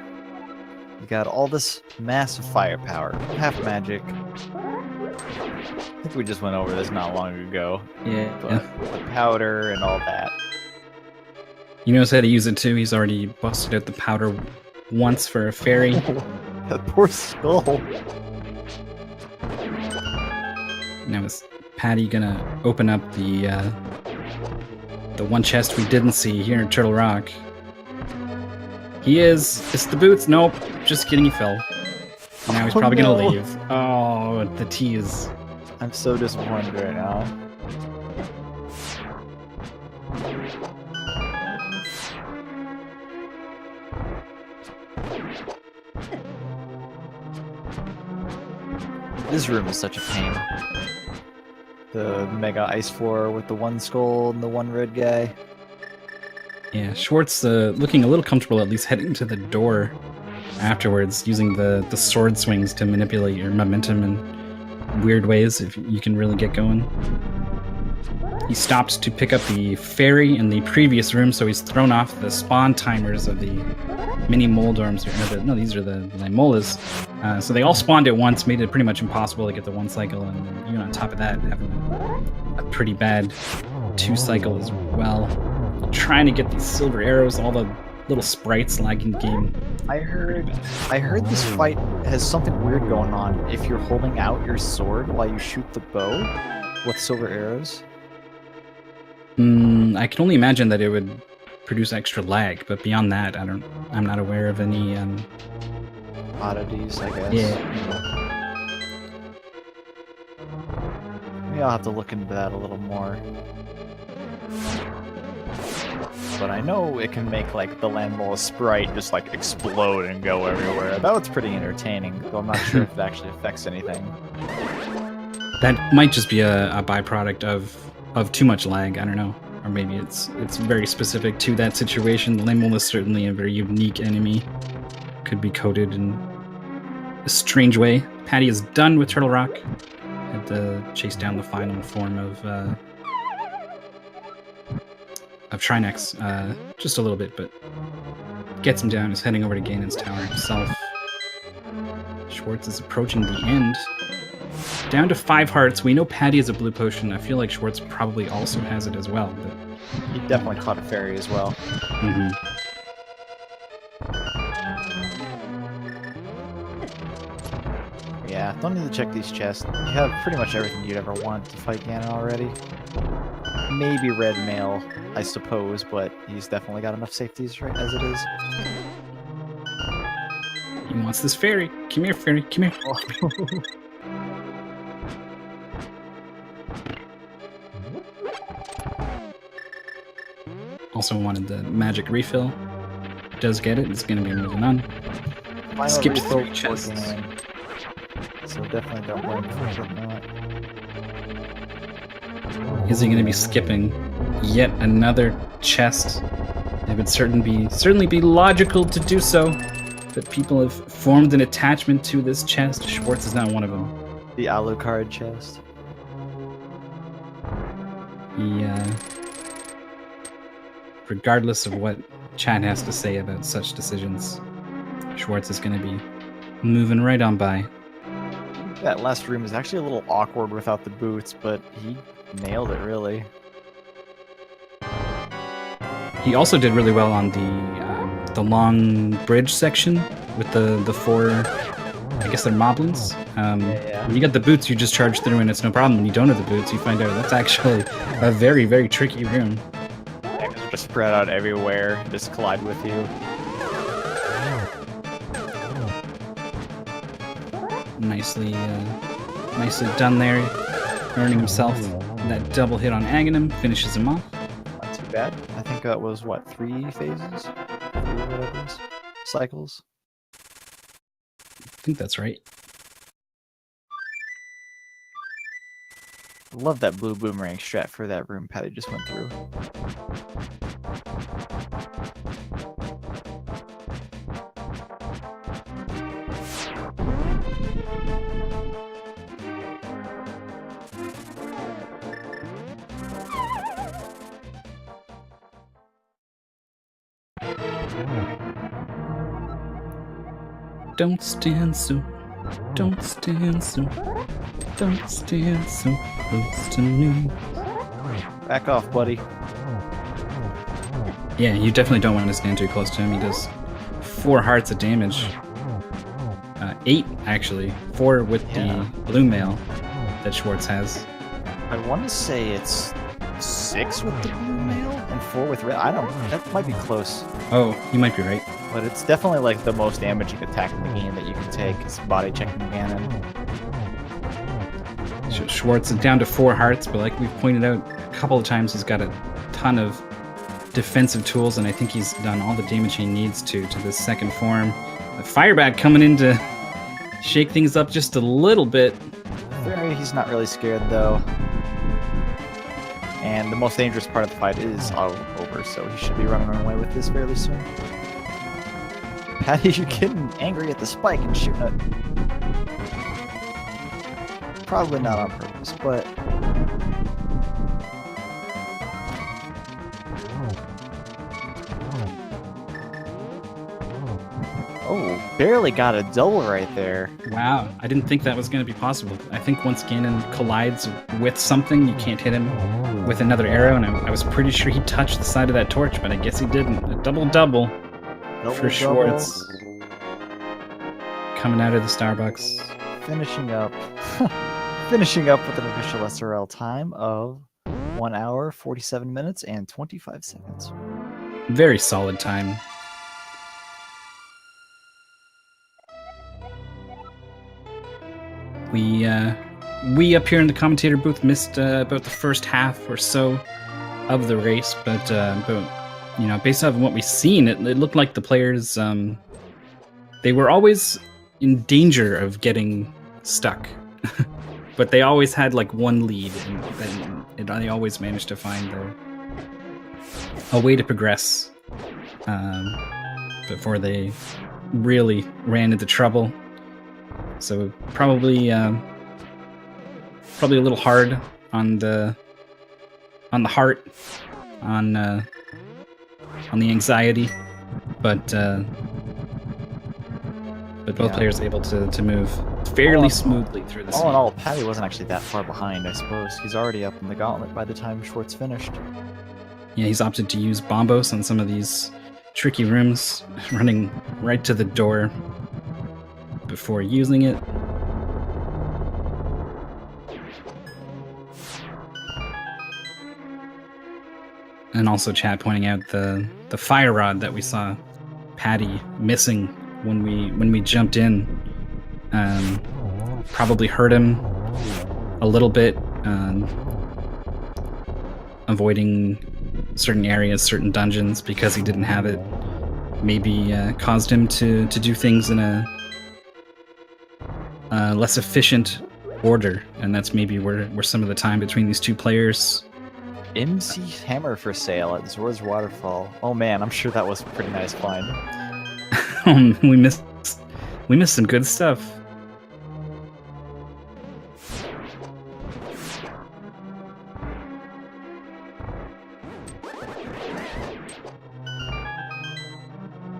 You got all this massive firepower, half magic. I think we just went over this not long ago. Yeah. But the powder and all that. He knows how to use it too. He's already busted out the powder once for a fairy. That poor skull. Now is Patty gonna open up the one chest we didn't see here in Turtle Rock? He is. It's the boots. Nope. Just kidding. He fell. Now he's probably no. gonna leave. Oh, the tease. I'm so disappointed right now. This room is such a pain. The mega ice floor with the one skull and the one red guy. Yeah, Schwartz looking a little comfortable, at least heading to the door afterwards, using the sword swings to manipulate your momentum in weird ways, if you can really get going. He stopped to pick up the fairy in the previous room, so he's thrown off the spawn timers of the mini moldorms. No, these are the Limolas. So they all spawned at once, made it pretty much impossible to get the one cycle, and then even on top of that, having a pretty bad 2 cycle as well. Trying to get these silver arrows, all the little sprites lagging the game. I heard this fight has something weird going on if you're holding out your sword while you shoot the bow with silver arrows. I can only imagine that it would produce extra lag, but beyond that, I'm not aware of any Oddities, I guess. Yeah. Maybe I'll have to look into that a little more. But I know it can make like the Landmola sprite just like explode and go everywhere. That was pretty entertaining, though I'm not sure if it actually affects anything. That might just be a byproduct of too much lag. I don't know, or maybe it's very specific to that situation. The Lamola is certainly a very unique enemy. Could be coded in a strange way. Patty is done with Turtle Rock. Had to chase down the final form of Trinex, just a little bit, but gets him down. Is heading over to Ganon's tower himself. Schwartz is approaching the end. Down to 5 hearts. We know Patty has a blue potion. I feel like Schwartz probably also has it as well. But... He definitely caught a fairy as well. Mm-hmm. Yeah, don't need to check these chests. You have pretty much everything you'd ever want to fight Ganon already. Maybe red mail, I suppose, but he's definitely got enough safeties right as it is. He wants this fairy. Come here, fairy. Come here. Also wanted the magic refill. Does get it. It's going to be moving on. Final Skipped refill 3 chests. Ganon. So definitely don't blame him for putting that. Is he going to be skipping yet another chest? It would certainly be logical to do so, but people have formed an attachment to this chest. Schwartz is not one of them. The Alucard chest. He, regardless of what Chad has to say about such decisions, Schwartz is going to be moving right on by. That last room is actually a little awkward without the boots, but he nailed it, really. He also did really well on the long bridge section with the 4, I guess they're moblins. When you got the boots, you just charge through and it's no problem. When you don't have the boots, you find out that's actually a very, very tricky room. Yeah, 'cause they're just spread out everywhere, just collide with you. Nicely done there, earning himself that double hit on Aghanim, finishes him off. Not too bad. I think that was, what, 3 phases? 3 whatever cycles? I think that's right. Love that blue boomerang strat for that room Patty just went through. Don't stand so, don't stand so, don't stand so close to me. Back off, buddy. Yeah, you definitely don't want to stand too close to him. He does 4 hearts of damage. 8, actually. 4 with the blue mail that Schwartz has. I want to say it's 6 with the blue mail and 4 with red. I don't. That might be close. Oh, you might be right. But it's definitely like the most damaging attack in the game that you can take is body checking cannon. Schwartz is down to 4 hearts, but like we've pointed out a couple of times, he's got a ton of defensive tools, and I think he's done all the damage he needs to this second form. The Firebat coming in to shake things up just a little bit. He's not really scared though. And the most dangerous part of the fight is all over, so he should be running away with this fairly soon. Patty, you're getting angry at the spike and shooting it. Probably not on purpose, but... Oh, barely got a double right there. Wow, I didn't think that was going to be possible. I think once Ganon collides with something, you can't hit him with another arrow, and I was pretty sure he touched the side of that torch, but I guess he didn't. A double-double for Schwartz. Coming out of the Starbucks. Finishing up. Finishing up with an official SRL time of 1 hour, 47 minutes, and 25 seconds. Very solid time. We up here in the commentator booth missed about the first half or so of the race, but you know, based on what we've seen, it looked like the players they were always in danger of getting stuck, but they always had like one lead, and they always managed to find a way to progress before they really ran into trouble. So probably a little hard on the heart, on the anxiety, but both players able to move fairly smoothly through the scene. All in all, Patty wasn't actually that far behind, I suppose. He's already up in the gauntlet by the time Schwartz finished. Yeah, he's opted to use Bombos on some of these tricky rooms, running right to the door before using it. And also chat pointing out the fire rod that we saw Patty missing when we jumped in. Probably hurt him a little bit, avoiding certain areas, certain dungeons because he didn't have it. Maybe caused him to do things in a less efficient order, and that's maybe where some of the time between these two players. MC hammer for sale at Zora's Waterfall. Oh man, I'm sure that was a pretty nice find. we missed some good stuff.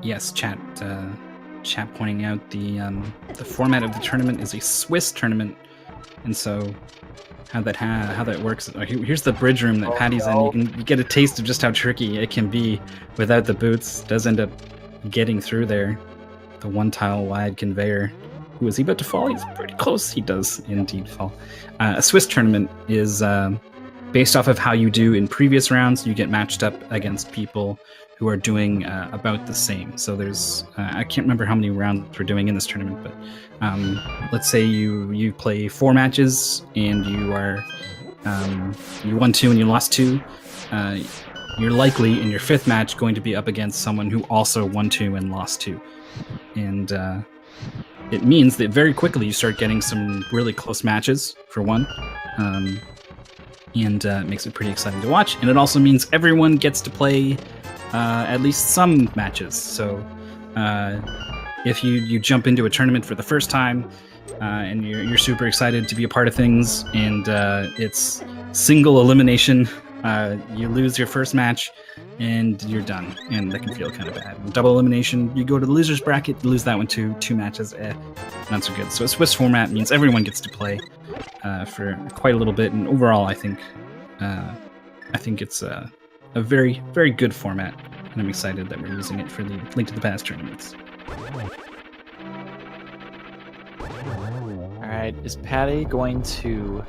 Yes, chat pointing out the format of the tournament is a Swiss tournament, and so how that works. Here's the bridge room that Patty's in. You get a taste of just how tricky it can be without the boots. Does end up getting through there. The 1 tile wide conveyor. Ooh, is he about to fall? He's pretty close. He does indeed fall. A Swiss tournament is based off of how you do in previous rounds. You get matched up against people who are doing about the same. So there's, I can't remember how many rounds we're doing in this tournament, but let's say you play 4 matches and you are, you won 2 and you lost 2. You're likely in your 5th match going to be up against someone who also won 2 and lost 2. And it means that very quickly you start getting some really close matches, for one. and it makes it pretty exciting to watch. And it also means everyone gets to play at least some matches. So if you jump into a tournament for the first time and you're super excited to be a part of things, and it's single elimination, you lose your first match and you're done, and that can feel kind of bad. Double elimination, you go to the losers bracket, you lose that one too. 2 matches, not so good. So a Swiss format means everyone gets to play for quite a little bit, and overall I think it's a very, very good format, and I'm excited that we're using it for the Link to the Past tournaments. Alright, is Patty going to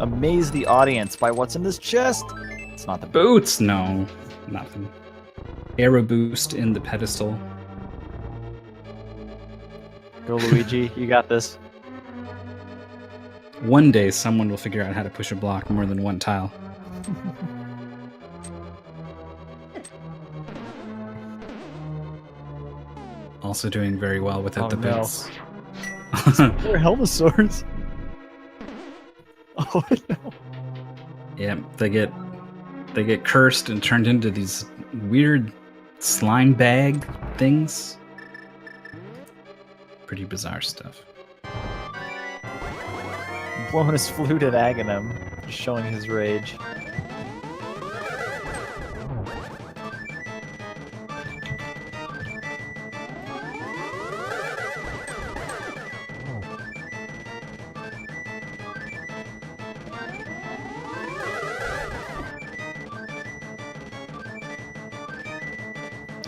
amaze the audience by what's in this chest? It's not the Boots? No, nothing. Arrow boost in the pedestal. Go, Luigi, you got this. One day someone will figure out how to push a block more than one tile. Also doing very well without the no. boots. They're Helmosaurs. Oh no. Yeah, they get cursed and turned into these weird slime bag things. Pretty bizarre stuff. Blowing his flute at Aghanim, just showing his rage.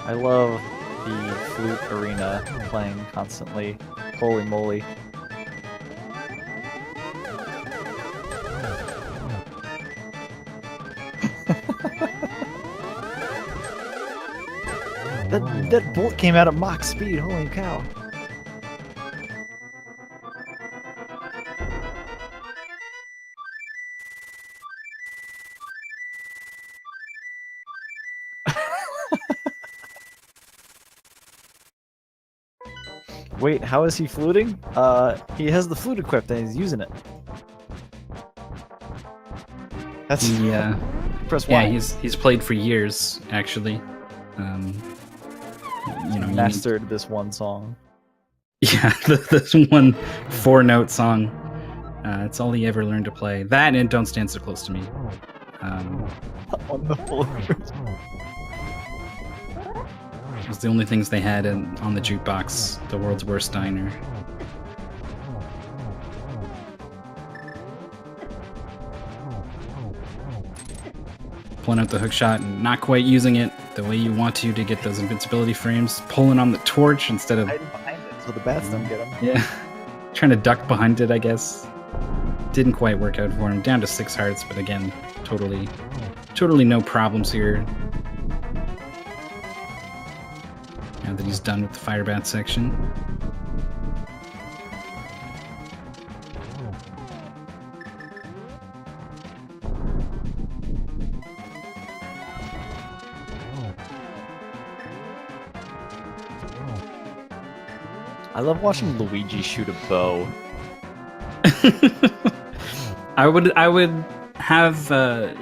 I love the flute arena playing constantly. Holy moly. That bolt came out at Mach speed, holy cow. Wait, how is he fluting? He has the flute equipped and he's using it. That's press Y. Yeah, he's played for years actually. Mastered this one song. Yeah, this one 4-note song. It's all he ever learned to play. That and Don't Stand So Close to Me. On the floor. It was the only things they had on the jukebox. The World's Worst Diner. Pulling out the hook shot and not quite using it the way you want to get those invincibility frames. Pulling on the torch instead of... Hiding behind it so the bats don't get him. Yeah. Trying to duck behind it, I guess. Didn't quite work out for him. Down to 6 hearts, but again, totally no problems here. Now that he's done with the fire bat section. I love watching Luigi shoot a bow. I would have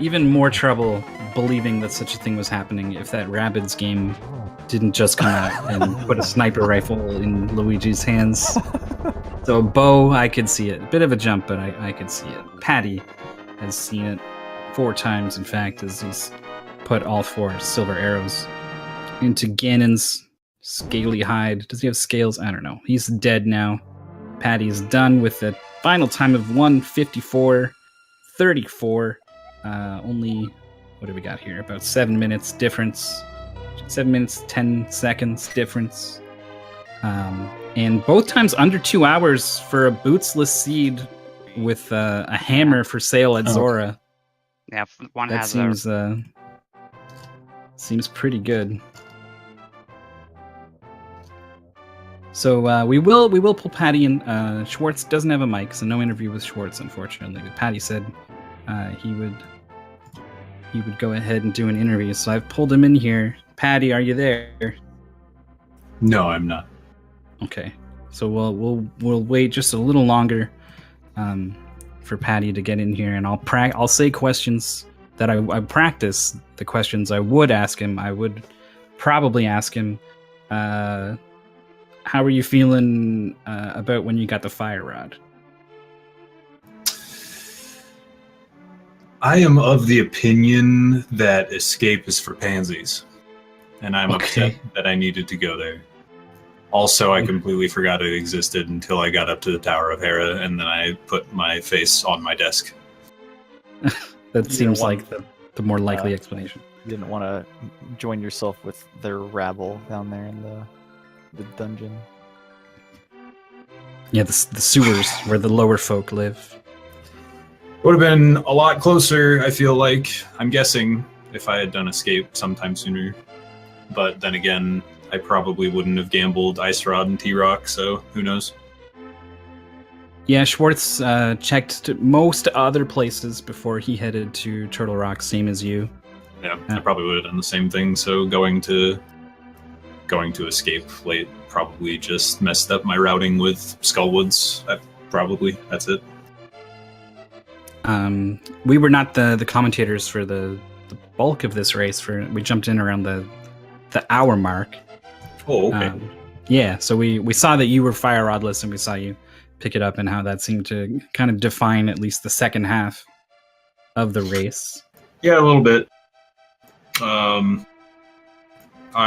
even more trouble believing that such a thing was happening if that Rabbids game didn't just come out and put a sniper rifle in Luigi's hands. So a bow, I could see it. A bit of a jump, but I could see it. Patty has seen it 4 times, in fact, as he's put all 4 silver arrows into Ganon's scaly hide. Does he have scales? I don't know. He's dead now. Patty's done with the final time of 1:54:34. Only, what do we got here? About 7 minutes difference. 7 minutes, 10 seconds difference. And both times under 2 hours for a bootsless seed with a hammer for sale at Zora. Yeah, one that has seems pretty good. So we will pull Patty in. Schwartz doesn't have a mic, so no interview with Schwartz, unfortunately. But Patty said he would go ahead and do an interview. So I've pulled him in here. Patty, are you there? No, I'm not. Okay. So we'll wait just a little longer for Patty to get in here, and I'll say questions that I practice the questions I would ask him. I would probably ask him, how are you feeling about when you got the fire rod? I am of the opinion that escape is for pansies, and I'm Okay. upset that I needed to go there. Also, I completely forgot it existed until I got up to the Tower of Hera, and then I put my face on my desk. That seems want- like the more likely explanation. You didn't want to join yourself with their rabble down there in the dungeon. Yeah, the sewers where the lower folk live. Would have been a lot closer, I feel like. I'm guessing if I had done escape sometime sooner. But then again, I probably wouldn't have gambled Ice Rod and T-Rock, so who knows? Yeah, Schwartz checked most other places before he headed to Turtle Rock, same as you. Yeah, I probably would have done the same thing. So going to escape late probably just messed up my routing with Skullwoods. That's it. We were not the commentators for the bulk of this race. We jumped in around the hour mark. Oh, okay. Yeah, so we saw that you were fire rodless, and we saw you pick it up, and how that seemed to kind of define at least the second half of the race. Yeah, a little bit. I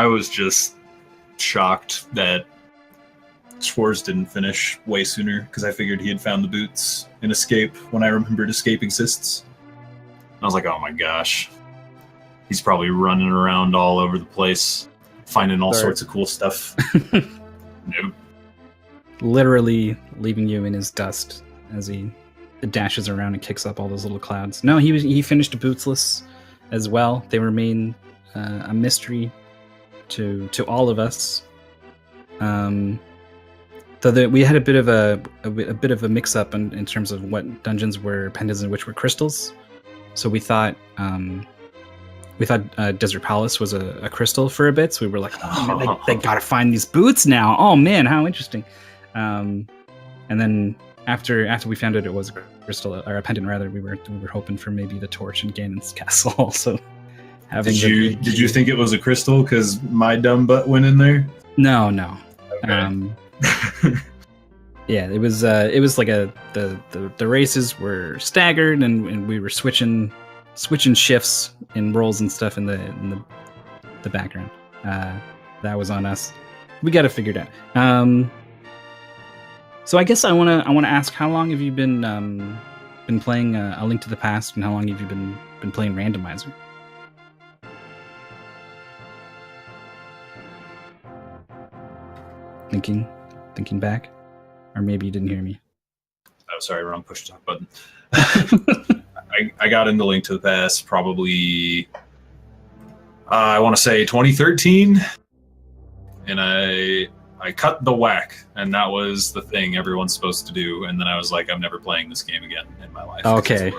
was just shocked that Schwartz didn't finish way sooner, because I figured he had found the boots in Escape when I remembered Escape exists. I was like, oh my gosh. He's probably running around all over the place, finding all sorts of cool stuff. Nope. Literally leaving you in his dust as he dashes around and kicks up all those little clouds. No, he finished bootsless as well. They remain a mystery to all of us. Though we had a bit of a mix up in terms of what dungeons were pendants and which were crystals. So we thought Desert Palace was a crystal for a bit. So we were like, oh man, they gotta find these boots now. Oh man, how interesting. And then after we found out it was a crystal, or a pendant rather, we were hoping for maybe the torch in Ganon's castle also. Did you think it was a crystal because my dumb butt went in there? No. Okay. Yeah, it was like the races were staggered, and we were switching shifts and roles and stuff in the background. That was on us. We got it figured out. So I guess I want to ask, how long have you been playing A Link to the Past, and how long have you been playing Randomizer? Thinking back, or maybe you didn't hear me. Oh, sorry, wrong push to talk button. I got into Link to the Past probably, I want to say 2013, and I cut the whack, and that was the thing everyone's supposed to do. And then I was like, I'm never playing this game again in my life. Okay.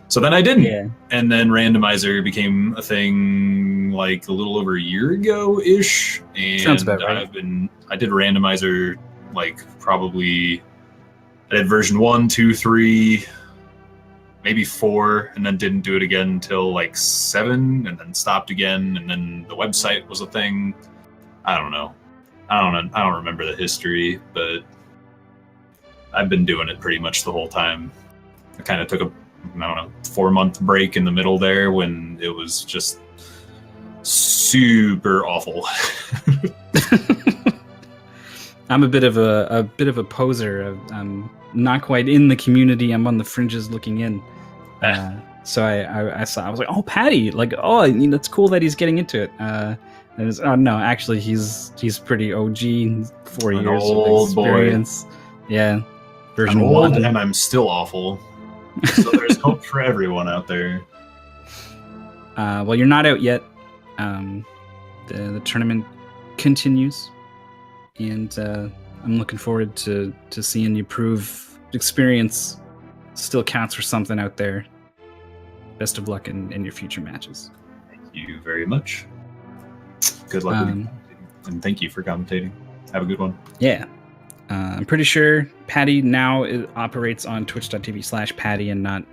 So then I didn't. Yeah. And then Randomizer became a thing like a little over a year ago-ish. And Sounds about right. I did Randomizer like probably, I did version 1, 2, 3, maybe 4, and then didn't do it again until like 7, and then stopped again, and then the website was a thing. I don't know. I don't remember the history, but I've been doing it pretty much the whole time. I kind of took a 4-month break in the middle there when it was just super awful. I'm a bit of a poser. I'm not quite in the community. I'm on the fringes looking in. So I was like, oh, Patty, like, oh, it's cool that he's getting into it. And it's, oh no, actually he's pretty OG, 4 An years old of experience. Boy. Yeah. Version I'm old 1. and I'm still awful. So there's hope for everyone out there. Well, you're not out yet. The tournament continues, and I'm looking forward to seeing you prove experience still counts for something out there. Best of luck in your future matches. Thank you very much. Good luck with commentating. And thank you for commentating. Have a good one. Yeah. I'm pretty sure Patty now operates on twitch.tv/Patty and not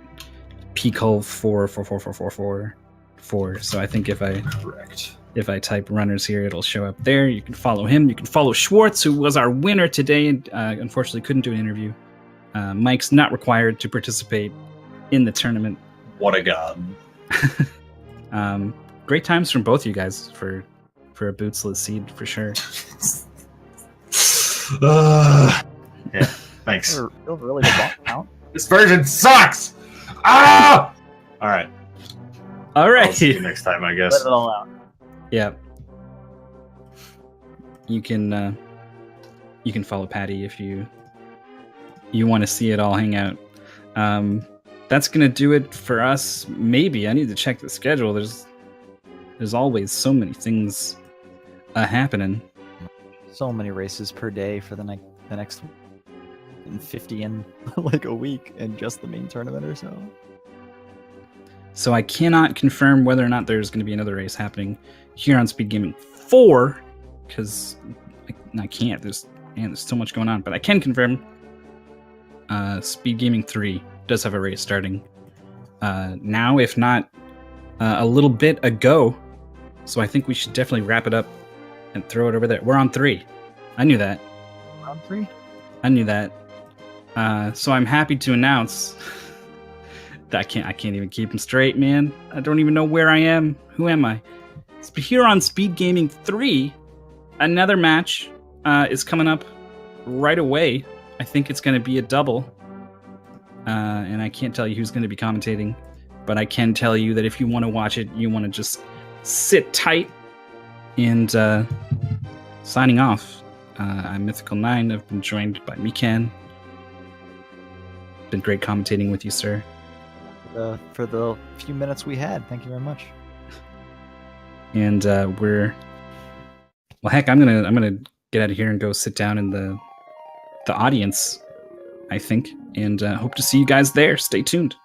pcol444444. So I think if I type runners here, it'll show up there. You can follow him. You can follow Schwartz, who was our winner today and unfortunately couldn't do an interview. Mike's not required to participate in the tournament. What a god. Great times from both you guys for a bootsless seed for sure. Yeah, thanks. You're really good ball count. This version sucks! Ah! Alright. All right. I'll see you next time, I guess. Let it all out. Yeah. You can follow Patty if you want to see it all hang out. That's gonna do it for us. Maybe I need to check the schedule. There's always so many things happening. So many races per day for the next 50 in like a week, and just the main tournament or so. So I cannot confirm whether or not there's going to be another race happening here on Speed Gaming 4 because I can't. There's so much going on, but I can confirm Speed Gaming 3 does have a race starting now, if not a little bit ago. So I think we should definitely wrap it up and throw it over there. We're on 3. I knew that. Round 3? I knew that. So I'm happy to announce that I can't even keep them straight, man. I don't even know where I am. Who am I? Here on Speed Gaming 3, another match is coming up right away. I think it's going to be a double. And I can't tell you who's going to be commentating, but I can tell you that if you want to watch it, you want to just sit tight. And signing off, I'm Mythical9. I've been joined by Mikan. Been great commentating with you, sir. For the few minutes we had, thank you very much. And well, heck, I'm gonna get out of here and go sit down in the audience, I think, and hope to see you guys there. Stay tuned.